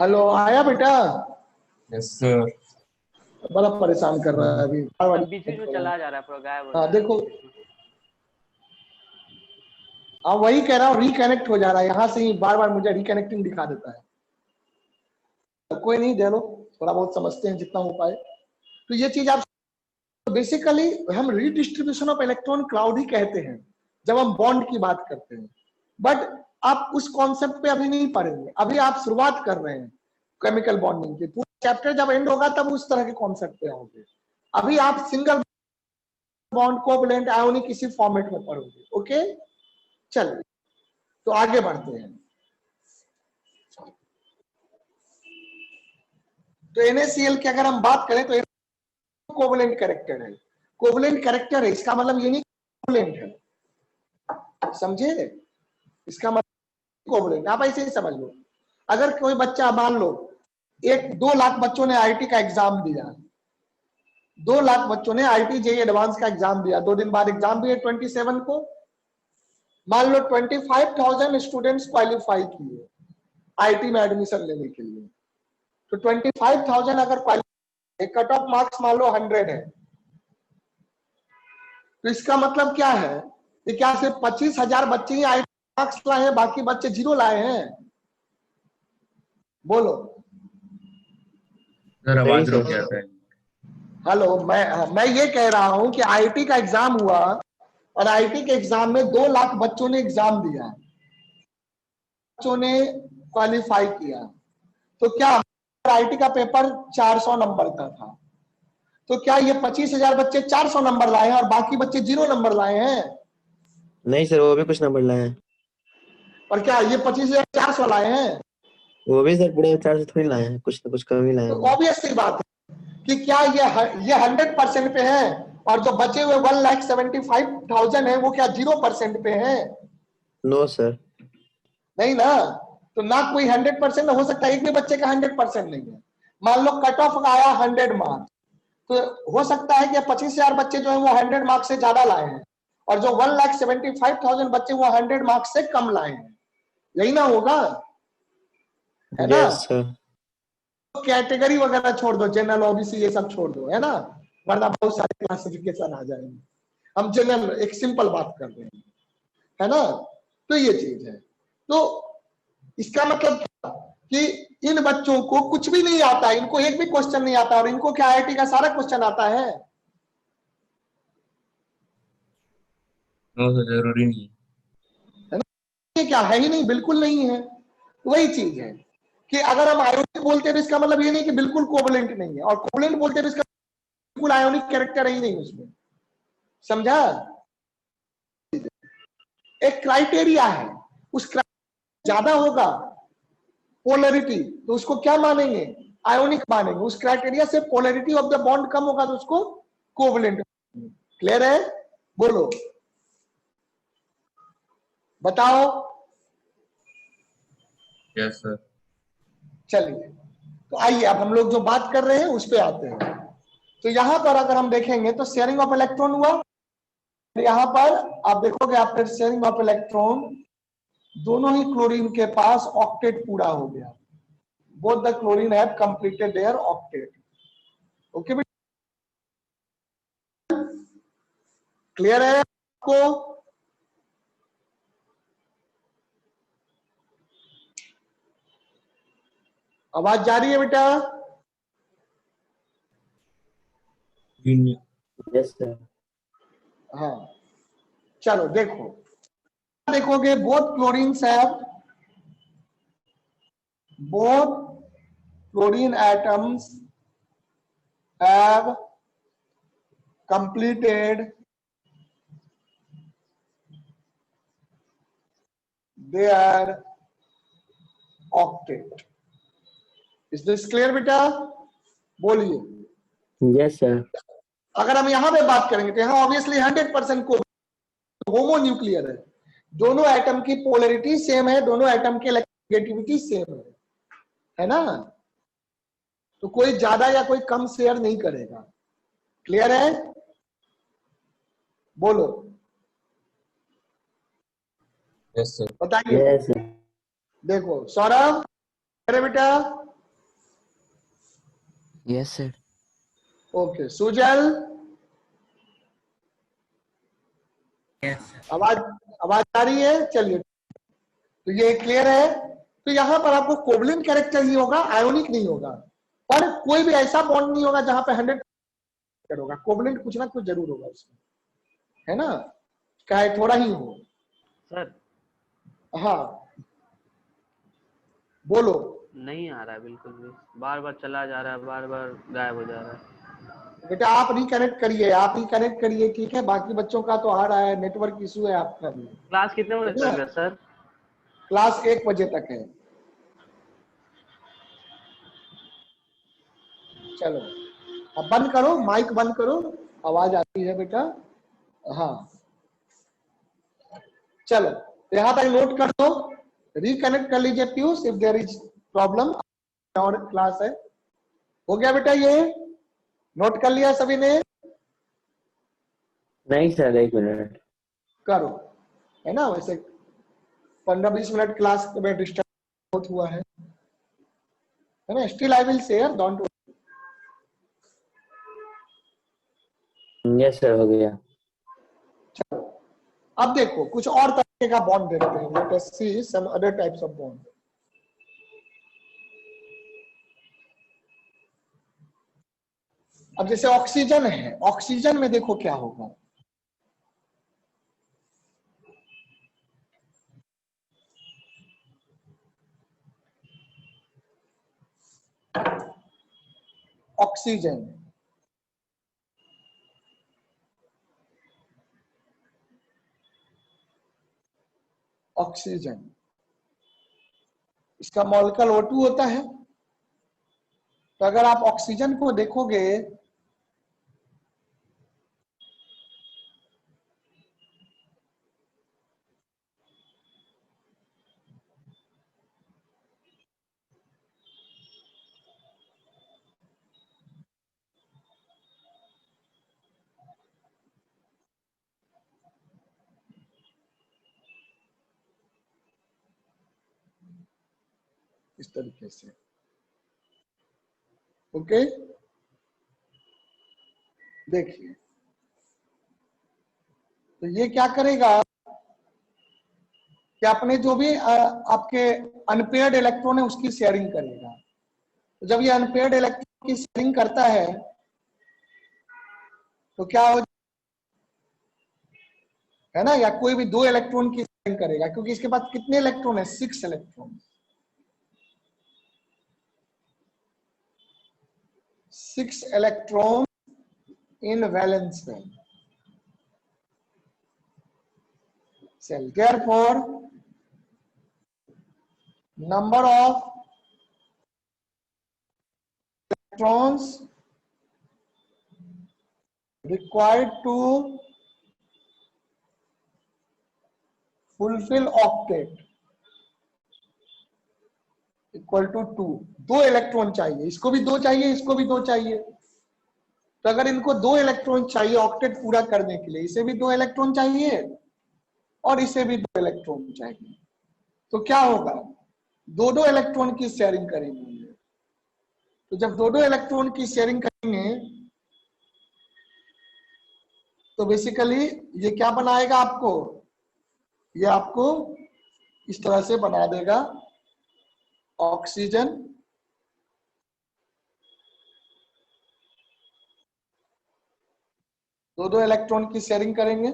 हेलो, आया बेटा?
Yes sir.
बड़ा परेशान कर रहा है अभी,
सर बीच बीच में चला जा रहा है, पूरा गायब हो जा
हाँ
रहा है
देखो,
बीच में।
हाँ वही कह रहा हूँ, रिकनेक्ट हो जा रहा है, यहाँ से ही बार बार मुझे रिकनेक्टिंग दिखा देता है। कोई नहीं, दे लो, थोड़ा बहुत समझते हैं जितना हो पाए। तो ये चीज आप बेसिकली हम रीडिस्ट्रीब्यूशन ऑफ इलेक्ट्रॉन क्लाउड ही कहते हैं जब हम बॉन्ड की बात करते हैं, बट आप उस कॉन्सेप्ट पे अभी नहीं पढ़ेंगे, अभी आप शुरुआत कर रहे हैं केमिकल बॉन्डिंग की। पूरा चैप्टर जब एंड होगा तब उस तरह के कॉन्सेप्ट पे आओगे। अभी आप सिंगल बॉन्ड कोवैलेंट आयोनिक किसी फॉर्मेट में पढ़ोगे। ओके, चलिए तो आगे बढ़ते हैं। तो NaCl की अगर हम बात करें तो कोवैलेंट कैरेक्टर है, कोवैलेंट कैरेक्टर है, इसका मतलब ये नहीं कोवैलेंट है, समझे? इसका मतलब कोवैलेंट आप ऐसे ही समझ लो। अगर कोई बच्चा, मान लो 2 लाख बच्चों ने IIT का एग्जाम दिया, 2 लाख बच्चों ने IIT JEE एडवांस का एग्जाम दिया, 2 दिन बाद एग्जाम भी है 27 को। मान लो 25,000 स्टूडेंट्स क्वालिफाई किए IIT में एडमिशन लेने के लिए, तो 25,000 अगर कट ऑफ मार्क्स मान लो 100 है, तो इसका मतलब क्या है कि क्या सिर्फ 25,000 बच्चे ही IIT मार्क्स लाए हैं, बाकी बच्चे 0 लाए हैं? बोलो।
सर
नहीं
आवाज
सर।
रुक जाता है।
हेलो, मैं ये कह रहा हूं कि IIT का एग्जाम हुआ और IIT के एग्जाम में 2 लाख बच्चों ने एग्जाम दिया, बच्चों ने क्वालिफाई किया, तो क्या IIT का पेपर 400 नंबर का था, तो क्या ये 25,000 बच्चे 400 नंबर लाए हैं और बाकी बच्चे 0 नंबर लाए हैं?
नहीं सर, वो भी कुछ नंबर लाए हैं।
और क्या ये 25,400 लाए हैं?
वो भी सर पूरे 4 से थोड़ी लाए हैं, कुछ ना कुछ कम ही लाए
तो
होंगे।
ऑब्वियस सी बात है कि क्या ये 100% पे है और जो बचे हुए 1,75,000 है वो क्या 0% पे है?
No sir.
नहीं ना, तो ना कोई 100% हो सकता है, एक भी बच्चे का 100% नहीं है। मान लो कट ऑफ आया 100 मार्क्स, तो हो सकता है कि 25,000 बच्चे जो है वो 100 मार्क्स से ज्यादा लाए हैं और जो 1,75,000 बच्चे वो 100 मार्क्स से कम लाए हैं, यही ना होगा, है ना?
Yes sir.
कैटेगरी वगैरह छोड़ दो, जनरल OBC ये सब छोड़ दो, है ना, वरना बहुत सारे क्लासिफिकेशन आ जाएंगे। हम जनरल एक सिंपल बात कर रहे हैं, है ना? तो ये चीज है। तो इसका मतलब क्या कि इन बच्चों को कुछ भी नहीं आता, इनको एक भी क्वेश्चन नहीं आता, और इनको क्या IIT का सारा क्वेश्चन आता है?
नो सर, जरूरी नहीं।
ये क्या है ही नहीं, बिल्कुल नहीं है। वही चीज है कि अगर हम आयोनिक बोलते हैं तो इसका मतलब ये नहीं कि बिल्कुल कोवैलेंट नहीं है, और कोवैलेंट बोलते हैं तो इसका बिल्कुल आयोनिक कैरेक्टर ही नहीं उसमें, समझा? एक क्राइटेरिया है, उस ज्यादा होगा पोलरिटी तो उसको क्या मानेंगे? आयोनिक मानेंगे। उस क्राइटेरिया से पोलरिटी ऑफ द बॉन्ड कम होगा तो उसको कोवैलेंट। क्लियर है? बोलो, बताओ।
Yes sir.
चलिए, तो आइए अब हम लोग जो बात कर रहे हैं उस पे आते हैं। तो यहां पर अगर हम देखेंगे तो शेयरिंग ऑफ इलेक्ट्रॉन हुआ, यहां पर आप देखोगे आफ्टर शेयरिंग ऑफ इलेक्ट्रॉन दोनों ही क्लोरीन के पास ऑक्टेट पूरा हो गया, both the chlorine have completed there octet. Okay, clear है आपको? आवाज जा रही है बेटा?
Yes sir.
हाँ, चलो देखो, देखोगे both chlorine have, both chlorine atoms have completed their octet. Is this clear बेटा? बोलिए।
Yes sir.
अगर हम यहां पे बात करेंगे तो यहां ऑब्वियसली 100% को होमोन्यूक्लियर है, दोनों एटम की पोलरिटी सेम है, दोनों एटम की इलेक्ट्रोनेगेटिविटी सेम है ना? तो कोई ज्यादा या कोई कम शेयर नहीं करेगा। क्लियर है? बोलो,
यस सर।
बताइए।
Yes sir.
देखो सौरभ, अरे बेटा
Yes, sir.
Okay Sujal,
yes sir.
आवाज आवाज आ रही है? चलिए, तो ये क्लियर है। तो यहाँ पर आपको कोवलेंट कैरेक्टर ही होगा, आयोनिक नहीं होगा। और कोई भी ऐसा बॉन्ड नहीं होगा जहां पे 100 होगा। कोवलेंट कुछ ना कुछ जरूर होगा उसमें, है ना, चाहे थोड़ा ही हो।
सर
हाँ बोलो।
नहीं आ रहा है बिल्कुल भी, बार बार चला जा रहा है, बार बार गायब हो जा रहा है।
बेटा आप रिकनेक्ट करिए, आप रिकनेक्ट करिए, ठीक है। बाकी बच्चों का तो आ रहा है, नेटवर्क इशू है आपका भी,
क्लास कितने बजे
है ना?
तक है सर?
क्लास 1 बजे तक है। चलो अब बंद करो, माइक बंद करो, आवाज आती है बेटा। हाँ चलो, यहाँ तक नोट कर दो, रिकनेक्ट कर लीजिए Piyush, if there is problem. और क्लास है, हो गया बेटा? ये नोट कर लिया सभी ने?
नहीं सर, 1 मिनट।
करो, है ना। वैसे 15-20 मिनट क्लास में डिस्टर्ब बहुत हुआ है ना। Still I will share, don't.
Yes sir, हो गया।
चलो अब देखो कुछ और तरीके का बॉन्ड देखते हैं। Let us see some other types of bond. अब जैसे ऑक्सीजन है, ऑक्सीजन में देखो क्या होगा। ऑक्सीजन, ऑक्सीजन, इसका मॉलिक्यूल O2 होता है। तो अगर आप ऑक्सीजन को देखोगे, इस तरीके से, ओके। देखिए, तो ये क्या करेगा कि अपने जो भी आपके अनपेयर्ड इलेक्ट्रॉन है उसकी शेयरिंग करेगा। तो जब ये अनपेयर्ड इलेक्ट्रॉन की शेयरिंग करता है तो क्या हो, है ना, या कोई भी 2 इलेक्ट्रॉन की शेयरिंग करेगा, क्योंकि इसके पास कितने इलेक्ट्रॉन है? 6 electron. 6 electron in valence band cell. Therefore, number of electrons required to fulfill octet equal to 2. 2 electron चाहिए, इसको भी 2 चाहिए, इसको भी 2 चाहिए। तो अगर इनको 2 इलेक्ट्रॉन चाहिए ऑक्टेट पूरा करने के लिए, इसे भी 2 इलेक्ट्रॉन चाहिए और इसे भी 2 इलेक्ट्रॉन चाहिए, तो क्या होगा? 2-2 इलेक्ट्रॉन की शेयरिंग करेंगे। तो जब 2-2 इलेक्ट्रॉन की शेयरिंग करेंगे तो बेसिकली ये क्या बनाएगा आपको? ये आपको इस तरह से बना देगा ऑक्सीजन, दो इलेक्ट्रॉन की शेयरिंग करेंगे,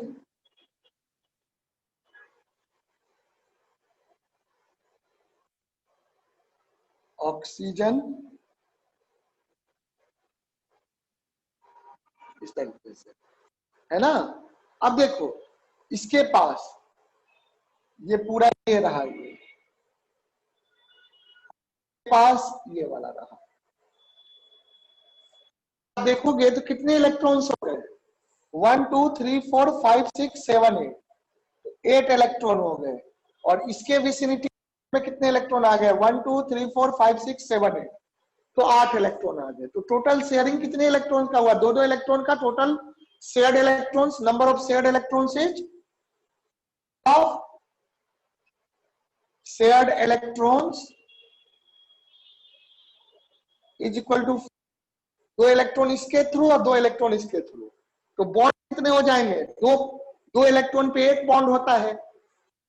ऑक्सीजन, इस तरीके से, है ना। अब देखो इसके पास ये पूरा ये रहा, ये पास ये वाला रहा। आप देखोगे तो कितने इलेक्ट्रॉन्स हो गए? 1 2 3 4 5 6 7 8 इलेक्ट्रॉन हो गए। और इसके विसिनिटी में कितने इलेक्ट्रॉन आ गए? 1 2 3 4 5 6 7 8, तो 8 इलेक्ट्रॉन आ गए। तो टोटल शेयरिंग कितने इलेक्ट्रॉन का हुआ? 2-2 इलेक्ट्रॉन का total shared electrons, number of shared electrons is of shared electrons is equal to 2 electron इसके थ्रू और 2 इलेक्ट्रॉन इसके थ्रू, तो बॉन्ड कितने हो जाएंगे? दो इलेक्ट्रॉन पे एक बॉन्ड होता है।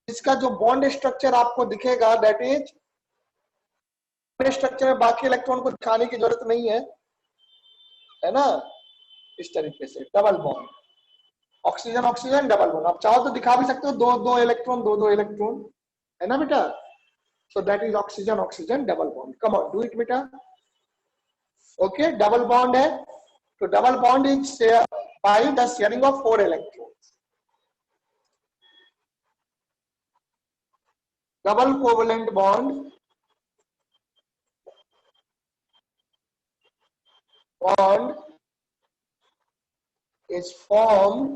इसका जो बॉन्ड स्ट्रक्चर आपको दिखेगा दैट इज स्ट्रक्चर में बाकी इलेक्ट्रॉन को दिखाने की जरूरत नहीं है ना। इस तरीके से double bond, oxygen oxygen double bond. आप चाहो तो दिखा भी सकते हो दो इलेक्ट्रॉन, है ना बेटा। So that is oxygen oxygen double bond. Come on do it बेटा। ओके, डबल बॉन्ड है तो double bond is by the sharing of 4 electrons. Double covalent bond is formed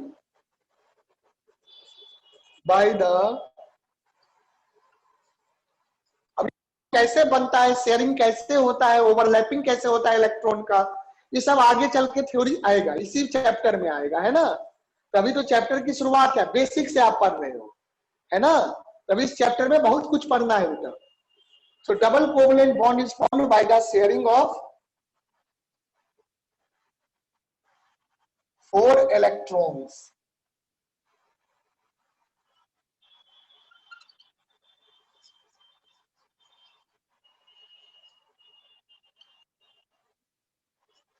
by the, अभी कैसे बनता है, शेयरिंग कैसे होता है, ओवरलैपिंग कैसे होता है इलेक्ट्रॉन का, ये सब आगे चल के थ्योरी आएगा, इसी चैप्टर में आएगा, है ना। तभी तो चैप्टर की शुरुआत है, बेसिक से आप पढ़ रहे हो, है ना। तभी इस चैप्टर में बहुत कुछ पढ़ना है बेटा। सो double covalent bond is formed by the sharing of 4 electrons.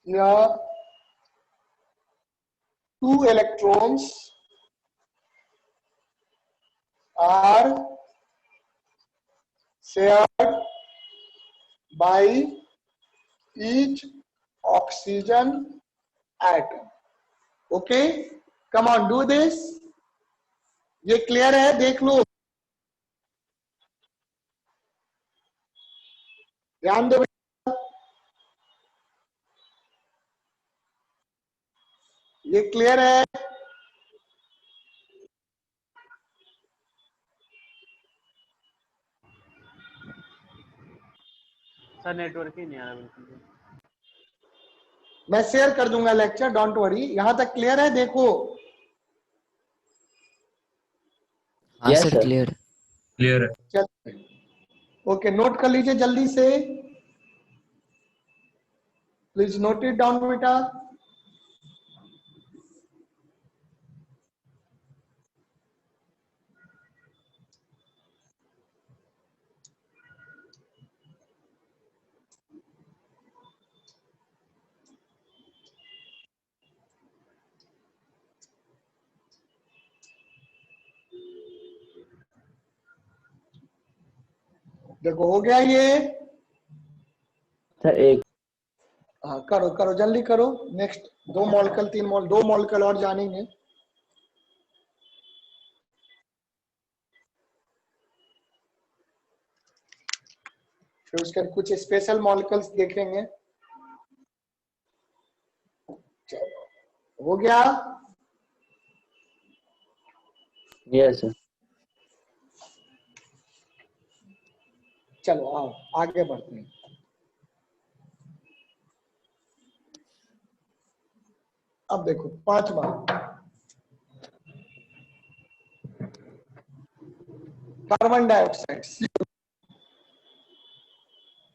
Here 2 electrons are shared by each oxygen atom. Okay, come on, do this. ये क्लियर है? देख लो, ध्यान दो। ये क्लियर है?
सर नेटवर्क ही नहीं आ रहा बिल्कुल भी।
मैं शेयर कर दूंगा लेक्चर, डोंट वरी। यहां तक क्लियर है? देखो,
हाँ
Yes,
sir,
sir.
Clear.
Clear है।
चल ओके, नोट कर लीजिए जल्दी से, प्लीज नोट इट डाउन बेटा। देखो हो गया ये।
सर एक
हाँ करो करो, जल्दी करो। नेक्स्ट 2 मॉलिक्यूल 3 मॉल 2 मॉलिक्यूल और जानेंगे। फिर उसके कुछ स्पेशल मॉलिक्यूल्स देखेंगे। चलो हो गया।
yes, sir.
चलो आओ आगे बढ़ते हैं। अब देखो 5वां, कार्बन डाइऑक्साइड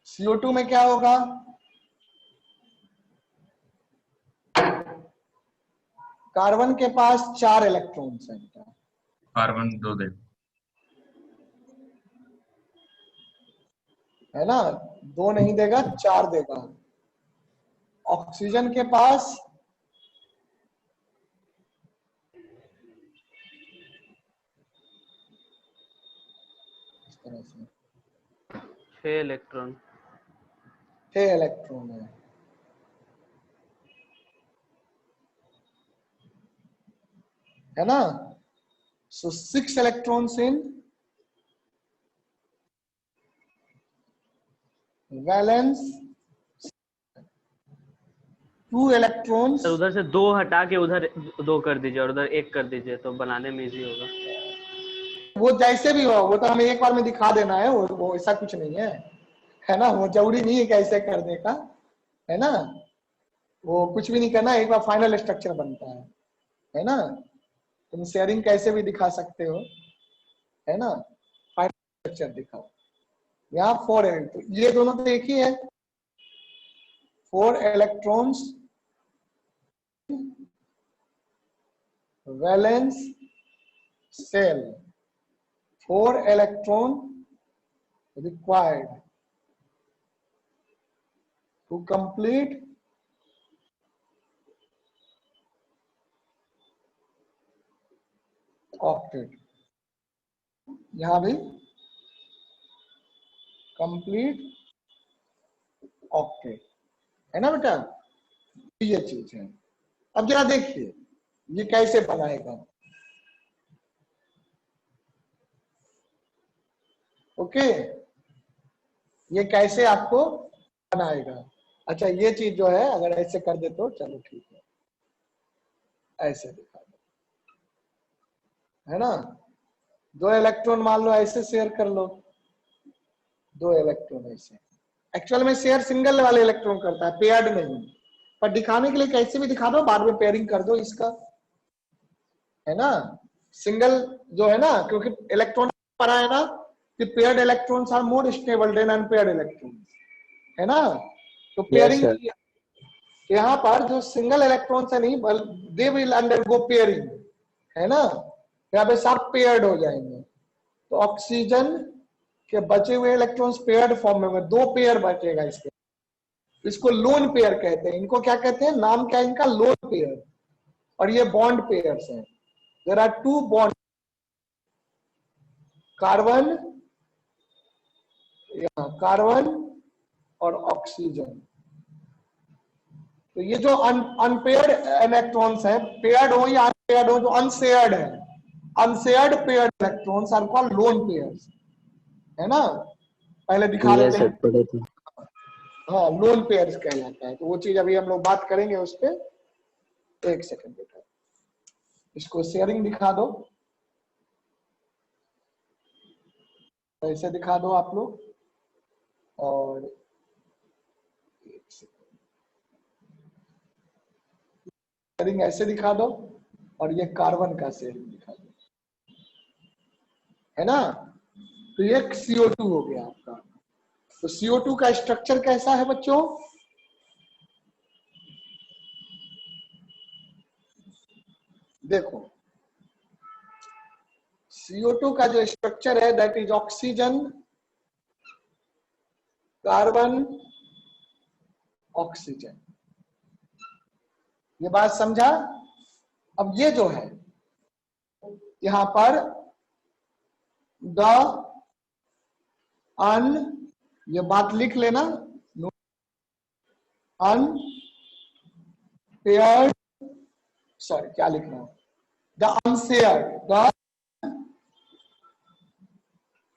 CO2 में क्या होगा? कार्बन के पास 4 इलेक्ट्रॉन्स हैं,
कार्बन 2 दे।
है ना। 2 नहीं देगा, 4 देगा। ऑक्सीजन के पास इस तरह से
6 इलेक्ट्रॉन।
6 इलेक्ट्रॉन है ना। सो 6 electrons in valence, 2 electrons.
Sir उधर से 2 हटा के उधर 2 कर दीजिए और उधर 1 कर दीजिए तो बनाने में इजी होगा।
वो जैसे भी हो, वो तो हमें एक बार में दिखा देना है, वो ऐसा कुछ नहीं है ना। वो जरूरी नहीं है कि ऐसे करने का, है ना। वो कुछ भी नहीं करना, एक बार फाइनल स्ट्रक्चर बनता है ना। तुम शेयरिंग कैसे भी दिखा सकते हो, है ना। फाइनल स्ट्रक्चर दिखाओ। यहाँ 4 है तो ये दोनों तो एक ही है, 4 electrons valence cell, 4 electron required to complete octet. यहां भी कंप्लीट ऑक्टेट है ना बेटा, ये चीज है। अब जरा देखिए ये कैसे बनाएगा। ओके, ये कैसे आपको बनाएगा। अच्छा ये चीज जो है अगर ऐसे कर दे तो चलो ठीक है, ऐसे दिखा दो, है ना। 2 इलेक्ट्रॉन मान लो ऐसे शेयर कर लो, 2 इलेक्ट्रॉन ऐसे। एक्चुअल में शेयर सिंगल वाले इलेक्ट्रॉन करता है, पेयर्ड नहीं। पर दिखाने के लिए कैसे भी दिखा दो, बाद में पेयरिंग कर दो इसका, है ना। सिंगल जो है ना, क्योंकि इलेक्ट्रॉन पढ़ा है ना कि paired electrons are more stable than unpaired electrons, है ना। तो पेयरिंग
sir.
यहाँ पर जो सिंगल इलेक्ट्रॉन्स है नहीं, दे विल अंडरगो पेयरिंग, है ना। यहाँ पे सब पेयर्ड हो जाएंगे। तो ऑक्सीजन के बचे हुए इलेक्ट्रॉन्स पेयर्ड फॉर्म में 2 पेयर बचेगा इसके, इसको लोन पेयर कहते हैं। इनको क्या कहते हैं, नाम क्या है इनका, लोन पेयर। और ये बॉन्ड पेयर्स हैं। There are 2 bond, carbon, carbon और ऑक्सीजन। तो ये जो अनपेयर्ड इलेक्ट्रॉन्स हैं, पेयर्ड हो या अनपेयर्ड हो, जो अनशेयर्ड है, unshared paired electrons are called lone pairs, है ना। पहले दिखा
Yes,
देते
sir.
हैं।
पढ़े थे।
हाँ, लोन पेयर्स कहलाता है। तो वो चीज अभी हम लोग बात करेंगे उस पर। एक सेकंड बेटा, इसको शेयरिंग दिखा दो, ऐसे दिखा दो आप लोग। और शेयरिंग ऐसे दिखा दो, और ये कार्बन का शेयरिंग दिखा दो, है ना। तो ये CO2 हो गया आपका। तो CO2 का स्ट्रक्चर कैसा है बच्चों, देखो CO2 का जो स्ट्रक्चर है that is oxygen, carbon, oxygen. ये बात समझा। अब ये जो है यहां पर द अन, ये बात लिख लेना, अनपेयर्ड, सॉरी क्या लिखना है, the unshared, the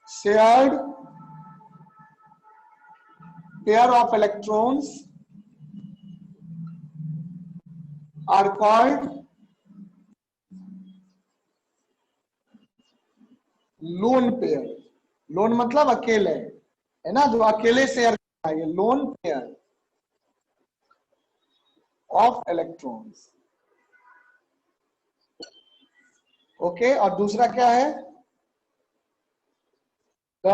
shared pair of electrons are called lone pair। Loan मतलब अकेले, है ना, जो अकेले शेयर करता है, ये lone pair of electrons. Okay, और दूसरा क्या है, the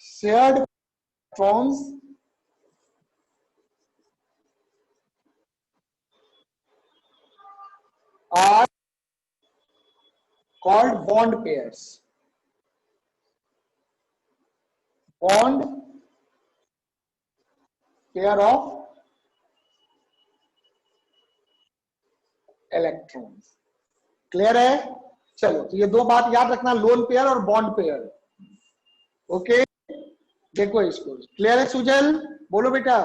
shared electrons are called bond pairs। bond pair of electrons। Clear है। चलो, तो ये 2 बात याद रखना, लोन पेयर और बॉन्ड पेयर। ओके, देखो इसको, क्लियर है सुजल, बोलो बेटा।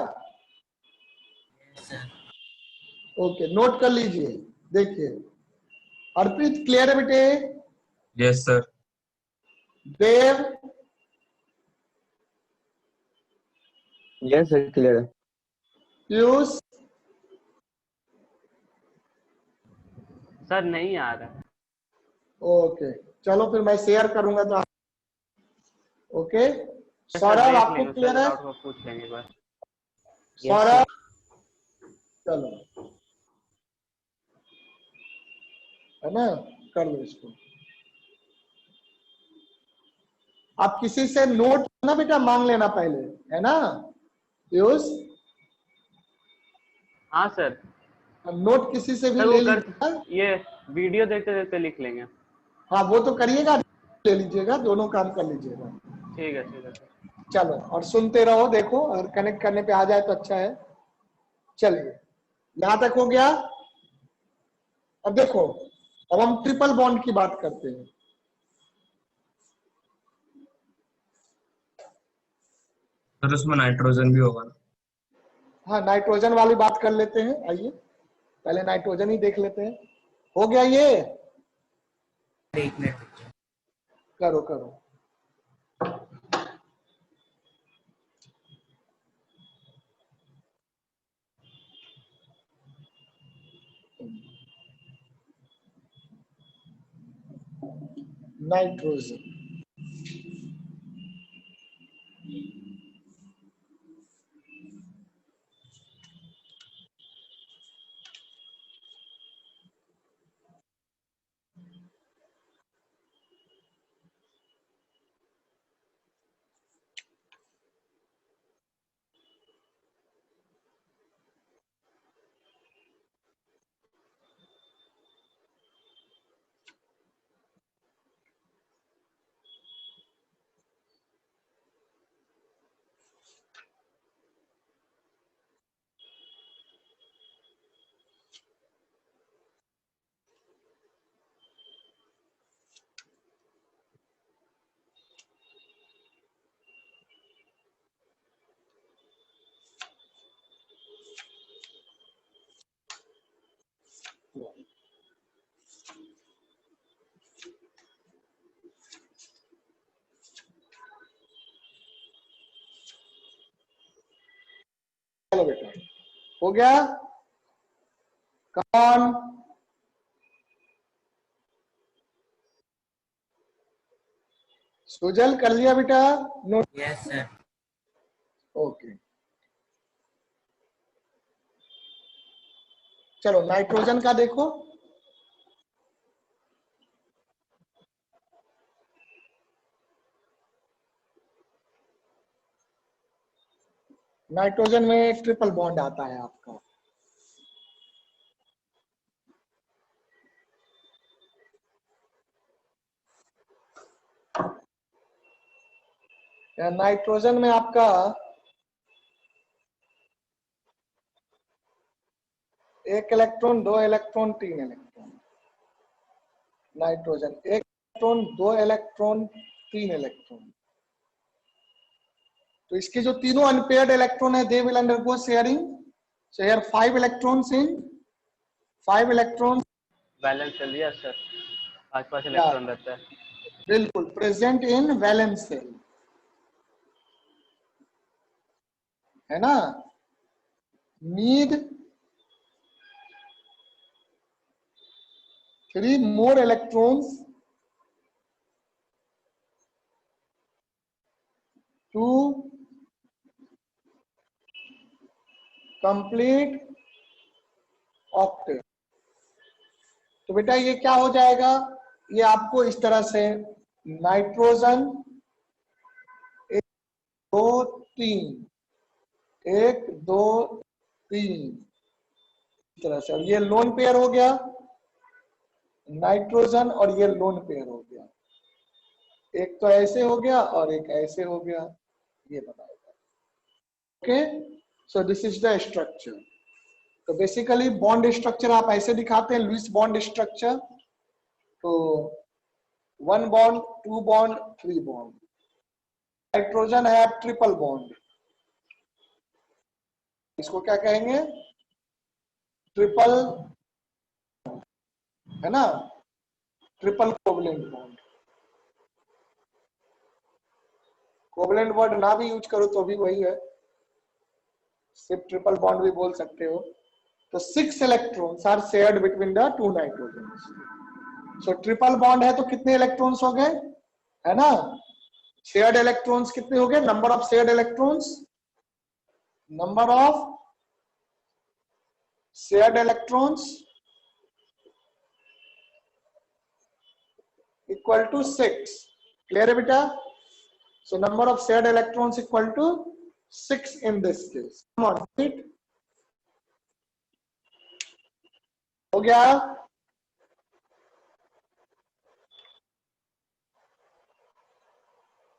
सर
ओके, नोट कर लीजिए। देखिए अर्पित, क्लियर है बेटे।
Yes, sir.
देव,
Yes, sir. Clear है।
पीयूष,
सर नहीं आ रहा।
ओके चलो फिर मैं शेयर करूंगा तो ओके।
सर
सौरभ,
देख
आपको
लेंगे,
क्लियर
सर
है।
डाउट को पूछ लेंगे बस।
सौरभ, चलो, है ना, कर लो इसको। आप किसी से नोट ना बेटा मांग लेना पहले, है ना। पीयूष,
हाँ सर।
नोट किसी से भी
सर
ले
वो कर
लीजिएगा।
ये वीडियो देखते देखते लिख लेंगे।
हाँ वो तो करिएगा, ले लीजिएगा, दोनों काम कर लीजिएगा।
ठीक है सर।
चलो, और सुनते रहो, देखो अगर कनेक्ट करने पे आ जाए तो अच्छा है। चलिए, यहां तक हो गया। अब देखो, अब हम ट्रिपल बॉन्ड की बात करते हैं।
सर उसमें नाइट्रोजन भी होगा ना?
हाँ, नाइट्रोजन वाली बात कर लेते हैं, आइए पहले नाइट्रोजन ही देख लेते हैं। हो गया ये?
एक मिनट रुकिए।
करो करो। नाइट्रोजन, चलो बेटा, हो गया। कौन? सुजल कर लिया बेटा नोट?
Yes sir.
ओके, चलो नाइट्रोजन का देखो। नाइट्रोजन में ट्रिपल बॉन्ड आता है आपका। नाइट्रोजन में आपका एक इलेक्ट्रॉन, दो इलेक्ट्रॉन, तीन इलेक्ट्रॉन। नाइट्रोजन एक इलेक्ट्रॉन, दो इलेक्ट्रॉन, तीन इलेक्ट्रॉन। तो इसके जो तीनों अनपेयर्ड इलेक्ट्रॉन है, they will undergo sharing. So here 5 electrons in 5 electron,
balance कर लिया सर, 5 इलेक्ट्रॉन रहता है।
बिल्कुल प्रेजेंट इन वैलेंस सेल, है ना। Need 3 more electrons to complete octet। तो बेटा ये क्या हो जाएगा, ये आपको इस तरह से नाइट्रोजन 1 2 3, 1 2 3, इस तरह से। अब ये लोन पेयर हो गया नाइट्रोजन, और ये लोन पेयर हो गया। एक तो ऐसे हो गया और एक ऐसे हो गया, ये बताएगा। Okay, so this is the structure. तो बेसिकली बॉन्ड स्ट्रक्चर आप ऐसे दिखाते हैं, लुईस बॉन्ड स्ट्रक्चर। तो 1 बॉन्ड, 2 बॉन्ड, 3 बॉन्ड। नाइट्रोजन है ट्रिपल बॉन्ड, इसको क्या कहेंगे? ट्रिपल, है ना, triple covalent bond. Covalent word ना भी यूज करो तो भी वही है, सिर्फ ट्रिपल बॉन्ड भी बोल सकते हो। तो 6 electrons are shared between the 2 nitrogens. So triple bond है तो कितने इलेक्ट्रॉन्स हो गए, है ना। शेयर्ड इलेक्ट्रॉन्स कितने हो गए? Number of shared electrons, number of shared electrons equal to 6। Clear है बेटा? So number of shared electrons equal to 6 in this case. Come on, right? हो गया?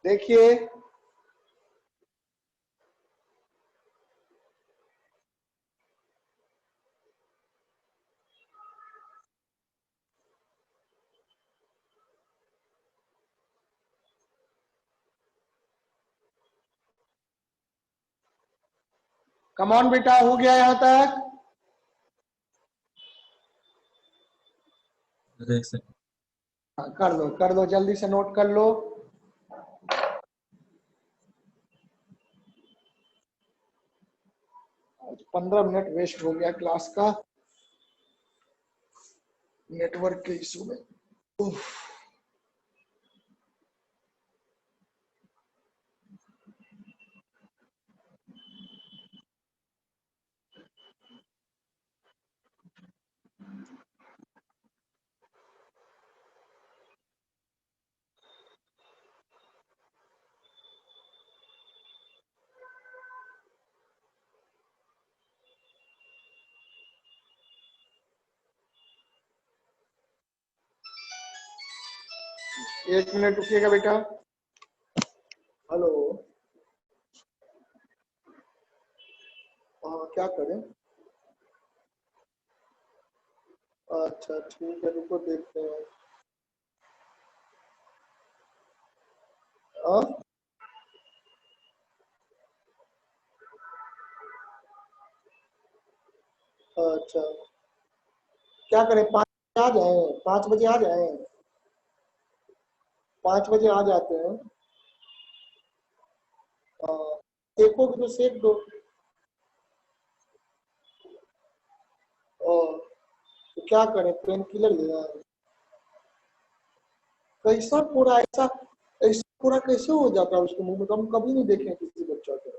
देखिए कम ऑन बेटा, हो गया यहां तक?
देख सकते
हाँ, कर लो जल्दी से, नोट कर लो। आज 15 मिनट वेस्ट हो गया क्लास का नेटवर्क के इशू में। उफ। एक मिनट रुकिएगा बेटा। हेलो, हाँ क्या करें? अच्छा ठीक है, रुको देखते हैं। हाँ? अच्छा क्या करें, 5 आ जाए? 5 बजे आ जाए? 5 बजे आ जाते हैं। हाँ, सेकोगे तो सेक दो। और तो क्या करें, पेन किलर लेना है? कैसा पूरा ऐसा ऐसा पूरा कैसे हो जाता है उसके मुंह में? तो हम कभी नहीं देखे हैं किसी बच्चा को।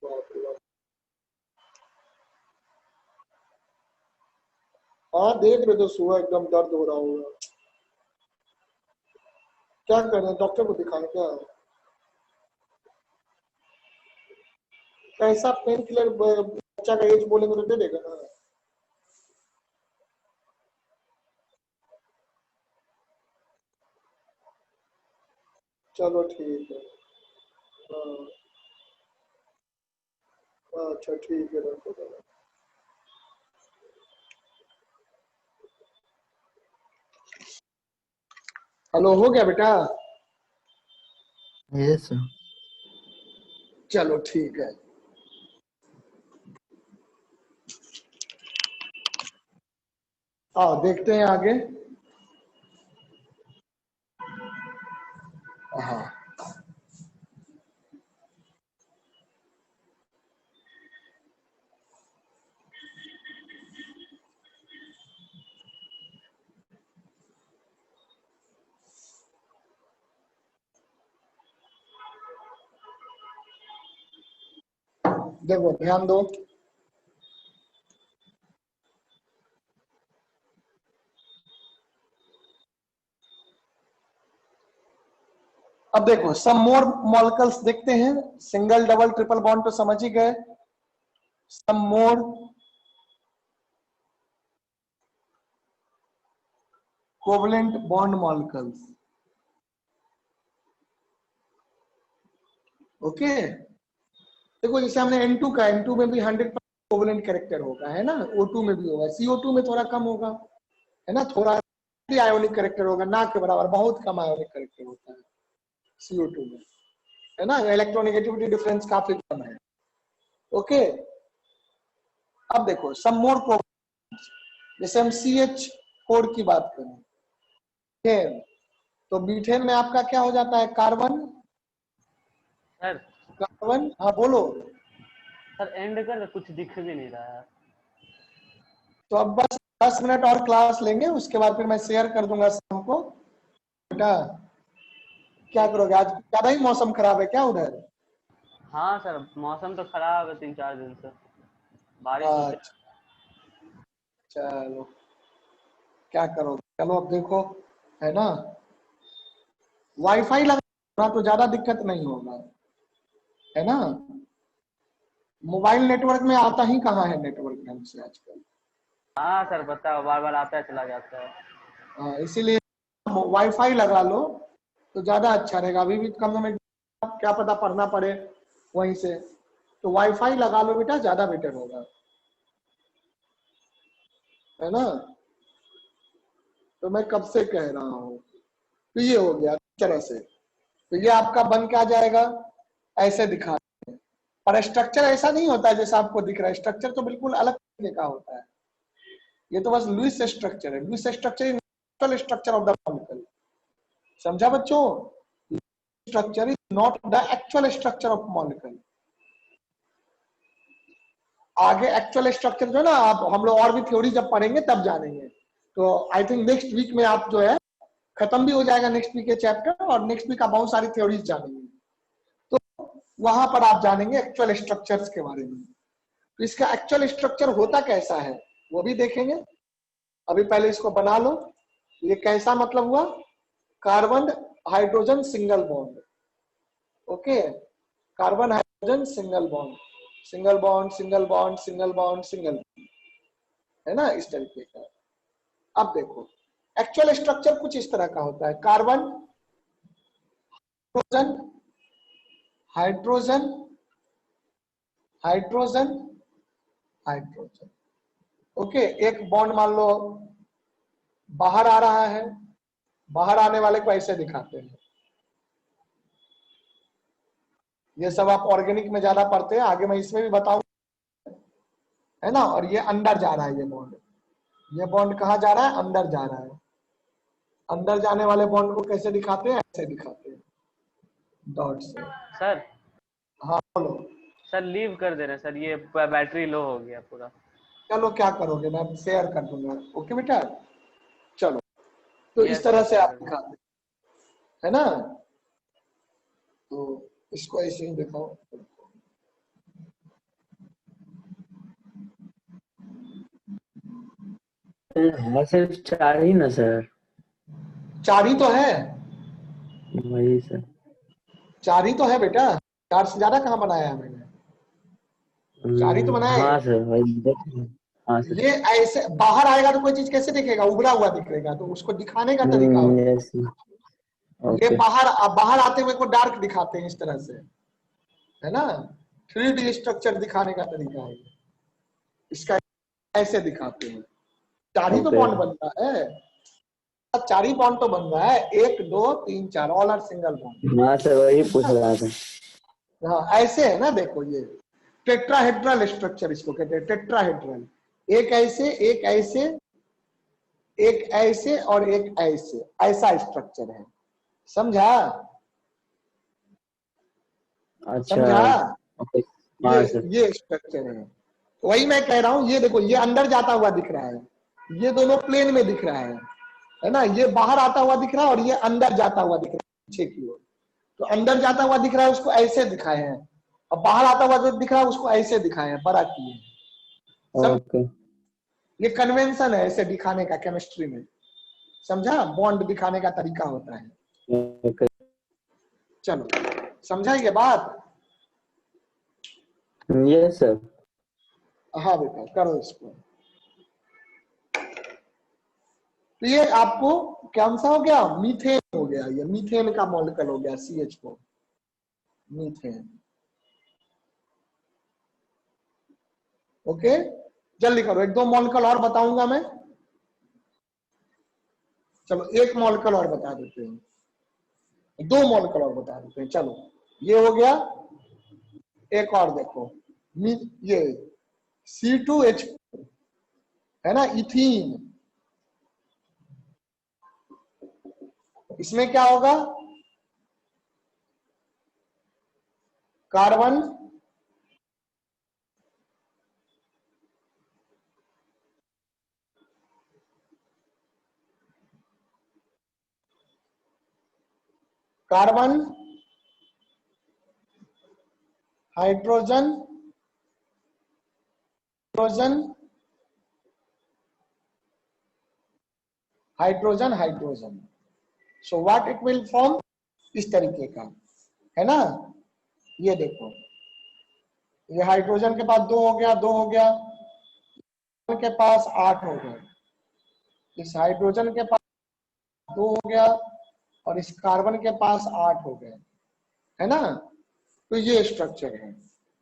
बाप रे बाप। हाँ देख रहे तो सुबह एकदम दर्द हो रहा होगा। क्या करें, डॉक्टर को दिखाएं क्या? कैसा पेन किलर बच्चा का एज बोलेंगे तो दे देगा ना? चलो ठीक है। हाँ, अच्छा ठीक है, रखो दवा। हेलो, हो गया बेटा?
Yes sir.
चलो ठीक है। देखते हैं आगे। हाँ देखो, ध्यान दो। अब देखो, सम मोर मॉलिक्यूल्स देखते हैं। सिंगल डबल ट्रिपल बॉन्ड तो समझ ही गए। सम मोर कोवलेंट बॉन्ड मॉलिक्यूल्स। ओके, देखो जैसे हमने N2 का, N2 में भी 100% कोवलेंट कैरेक्टर होगा, है ना? O2 में भी होगा, CO2 में थोड़ा कम होगा, है ना? थोड़ा आयोनिक कैरेक्टर होगा, ना के बराबर, बहुत कम आयोनिक कैरेक्टर होता है CO2 में, है ना? इलेक्ट्रोनेगेटिविटी डिफरेंस काफी कम है। ओके, अब देखो सम मोर को, जैसे हम CH कोड की बात करें, मीथेन, तो मीथेन में आपका क्या हो जाता है? कार्बन।
सर
कार्बन, हाँ बोलो।
सर एंड कर, कुछ दिख भी नहीं रहा है।
तो अब बस 10 मिनट और क्लास लेंगे, उसके बाद फिर मैं शेयर कर दूंगा शाम को। बेटा क्या करोगे, आज ज्यादा ही मौसम खराब है क्या उधर?
हाँ सर, मौसम तो खराब है 3-4 दिन से, बारिश होते।
अच्छा चलो, क्या करोगे, चलो अब देखो, है ना? वाईफाई लगा थोड़ा तो ज्यादा दिक्कत नहीं होगा, है ना। मोबाइल नेटवर्क में आता ही कहाँ है नेटवर्क ढंग से आजकल।
हाँ सर बताओ, बार बार आता है चला जाता है।
इसीलिए वाईफाई लगा लो तो ज्यादा अच्छा रहेगा। अभी भी कम में क्या पता पढ़ना पड़े वहीं से, तो वाईफाई लगा लो बेटा, ज्यादा बेटर होगा, है ना। तो मैं कब से कह रहा हूँ। तो ये हो गया इस तरह से। तो ये आपका बन के आ जाएगा, ऐसे दिखा रहे हैं। और स्ट्रक्चर ऐसा नहीं होता है जैसा आपको दिख रहा है, स्ट्रक्चर तो बिल्कुल अलग तरीके का होता है। ये तो बस लुईस स्ट्रक्चर है। Lewis structure is not structure of the molecule. समझा बच्चों? Structure is not the actual structure of molecule. आगे एक्चुअल स्ट्रक्चर जो है ना, आप हम लोग और भी थ्योरी जब पढ़ेंगे तब जानेंगे। तो आई थिंक नेक्स्ट वीक में आप जो है खत्म भी हो जाएगा नेक्स्ट वीक के चैप्टर, और नेक्स्ट वीक आप बहुत सारी थ्योरीज जानेंगे, तो वहां पर आप जानेंगे एक्चुअल स्ट्रक्चर्स के बारे में। तो इसका एक्चुअल स्ट्रक्चर होता कैसा है वो भी देखेंगे। अभी पहले इसको बना लो। ये कैसा मतलब हुआ, carbon hydrogen single bond, okay, carbon hydrogen single bond, single bond single bond single bond single, है ना, इस तरीके का। अब देखो एक्चुअल स्ट्रक्चर कुछ इस तरह का होता है, carbon hydrogen hydrogen hydrogen hydrogen, okay. एक बॉन्ड मान लो बाहर आ रहा है, बाहर आने वाले को ऐसे दिखाते हैं। ये सब आप ऑर्गेनिक में ज्यादा पढ़ते हैं, आगे मैं इसमें भी बताऊं, है ना। और ये अंदर जा रहा है, ये बॉन्ड कहाँ जा रहा है, अंदर जा रहा है। अंदर जाने वाले बॉन्ड को कैसे दिखाते हैं, ऐसे दिखाते हैं, डॉट से।
सर
हाँ बोलो।
सर लीव कर दे रहे सर, ये बैटरी लो हो गया पूरा।
चलो क्या करोगे, मैं शेयर कर दूंगा, ओके बेटा। चलो, तो इस
यस
तरह से आप
सर।
दिखाते हैं, है ना। तो इसको ऐसे ही दिखाओ।
हाँ सिर्फ 4 ही ना सर।
4 ही तो है,
वही सर।
4 ही तो है बेटा, 4 से ज्यादा कहाँ बनाया है मैंने, 4 ही तो बनाया है।
हाँ सर वही। हाँ सर।
ये ऐसे बाहर आएगा तो कोई चीज कैसे दिखेगा, उभरा हुआ दिखेगा, तो उसको दिखाने का तरीका होता है।
यस।
ये
ओके।
बाहर आते हुए को डार्क दिखाते हैं इस तरह से, है ना। 3D स्ट्रक्चर दिखाने का तरीका है ये। इसका ऐसे दिखाते हैं। 4 ही तो
ओके।
बॉन्ड बनता है, 4 ही बॉन्ड तो बन रहा है, 1 2 3 4, ऑल आर सिंगल बॉन्ड।
हाँ सर वही पूछ रहा था।
हाँ ऐसे है ना, देखो ये टेट्राहेड्रल स्ट्रक्चर इसको कहते हैं, टेट्राहेड्रल। एक ऐसे एक ऐसे एक ऐसे और एक ऐसे, ऐसा स्ट्रक्चर है, समझा।
अच्छा।
समझा,
ओके।
ये
हाँ सर।
ये स्ट्रक्चर है। वही मैं कह रहा हूं, ये देखो ये अंदर जाता हुआ दिख रहा है, ये दोनों प्लेन में दिख रहा है ना। ये बाहर आता हुआ दिख रहा है और ये अंदर जाता हुआ दिख रहा है पीछे की ओर। तो अंदर जाता हुआ दिख रहा है उसको ऐसे दिखाए हैं, और बाहर आता हुआ जो दिख रहा है उसको ऐसे दिखाए हैं, बड़ा किए हैं। समझ,
ओके।
ये कन्वेंशन है ऐसे दिखाने का केमिस्ट्री में, समझा। बॉन्ड दिखाने का तरीका होता है।
ओके।
चलो समझा ये बात।
Yes sir.
हाँ बेटा करो इसको। तो ये आपको कौन सा हो गया, मीथेन हो गया, ये मीथेन का मॉलिक्यूल हो गया, CH4 मीथेन, ओके। जल्दी करो, 1 2 मॉलिक्यूल और बताऊंगा मैं। चलो 1 मॉलिक्यूल और बता देते हैं, 2 मॉलिक्यूल और बता देते हैं। चलो ये हो गया, एक और देखो, ये C2H4 है ना, इथीन। इसमें क्या होगा, carbon carbon hydrogen hydrogen hydrogen hydrogen. So what it will form, इस तरीके का, है ना। ये देखो, ये हाइड्रोजन के पास 2 हो गया, 2 हो गया, के पास 8 हो गया, इस हाइड्रोजन के पास 2 हो गया और इस कार्बन के पास 8 हो गए, है ना। तो ये स्ट्रक्चर है।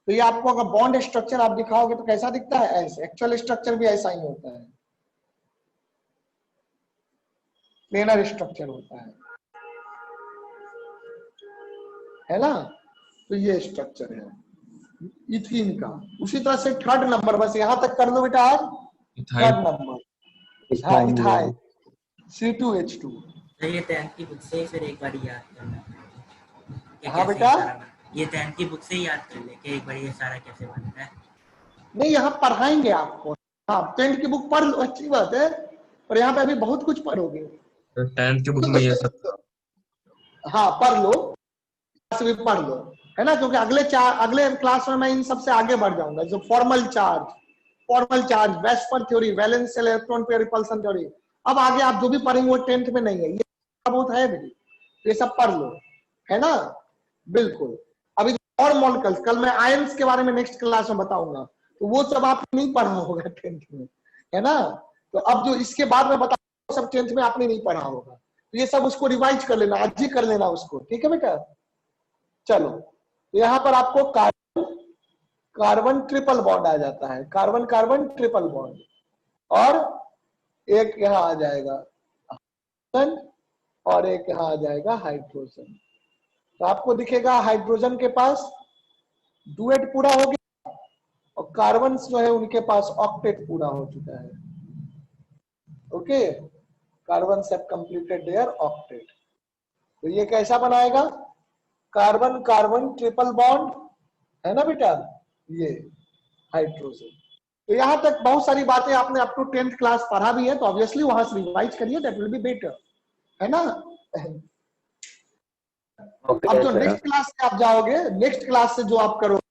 तो ये आपको अगर बॉन्ड स्ट्रक्चर आप दिखाओगे तो कैसा दिखता है, ऐसे। एक्चुअल स्ट्रक्चर भी ऐसा ही होता है, प्लेनर स्ट्रक्चर होता है ना। तो ये स्ट्रक्चर है इथीन का। उसी तरह से थर्ड नंबर, बस यहां तक कर लो बेटा आज। थर्ड नंबर, हाँ, इथाइल C2H2।
तो ये 10th की बुक से फिर एक बार याद करना कि
हाँ
कैसे
बेटा,
ये सारा बना। ये 10th की बुक से ही याद कर ले कि एक बार ये सारा कैसे बनता है।
नहीं यहाँ पढ़ाएंगे आपको। हाँ, 10th की बुक पढ़ लो, अच्छी बात है, पर यहाँ पे अभी बहुत कुछ पढ़ोगे।
10th की बुक में ये सब था।
हाँ पढ़ लो, भी पढ़ लो, है ना, क्योंकि अगले क्लास में मैं इन सबसे आगे बढ़ जाऊंगा। जो formal charge, VSEPR theory, valence electron pair repulsion theory, अब आगे आप जो भी पढ़ेंगे वो 10th में नहीं है, ये बहुत है भी, ये सब पढ़ लो, है ना। बिल्कुल। अभी और मॉलिक्यूल्स, कल मैं आयंस के बारे में नेक्स्ट क्लास में बताऊंगा, तो वो सब आपने नहीं पढ़ा होगा 10th में, है ना। तो अब जो इसके बाद में बताऊंगा सब 10th में आपने नहीं पढ़ा होगा, तो ये सब उसको रिवाइज कर लेना, आज ही कर लेना उसको, ठीक है बेटा। चलो, यहाँ पर आपको कार्बन ट्रिपल बॉन्ड आ जाता है, कार्बन कार्बन ट्रिपल बॉन्ड, और एक यहाँ आ जाएगा हाइड्रोजन और एक यहाँ आ जाएगा हाइड्रोजन। तो आपको दिखेगा हाइड्रोजन के पास डुएट पूरा हो गया और कार्बन जो है उनके पास ऑक्टेट पूरा हो चुका है। ओके, कार्बन से कंप्लीटेड देयर ऑक्टेट। तो ये कैसा बनाएगा, कार्बन कार्बन ट्रिपल बॉन्ड, है ना बेटा, ये हाइड्रोजन। तो यहां तक बहुत सारी बातें आपने अप टू 10th क्लास पढ़ा भी है, तो ऑब्वियसली वहां से रिवाइज करिए, दैट विल बी बेटर, है ना। अब जो नेक्स्ट क्लास से आप जाओगे, नेक्स्ट क्लास से जो आप करोगे,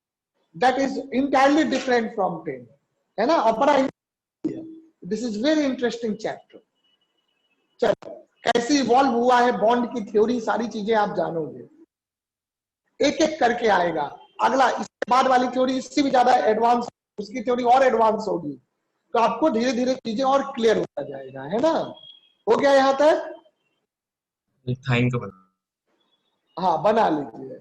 that is entirely different from 10, है ना। और बड़ा this is very interesting chapter. चलो, कैसे इवॉल्व हुआ है बॉन्ड की थ्योरी, सारी चीजें आप जानोगे, एक एक करके आएगा। अगला इसके बाद वाली थ्योरी इससे भी ज्यादा एडवांस, उसकी थ्योरी और एडवांस होगी, तो आपको धीरे धीरे चीजें और क्लियर होता जाएगा, है ना। हो गया यहाँ तक,
इथाइन का बना।
हाँ बना लीजिए।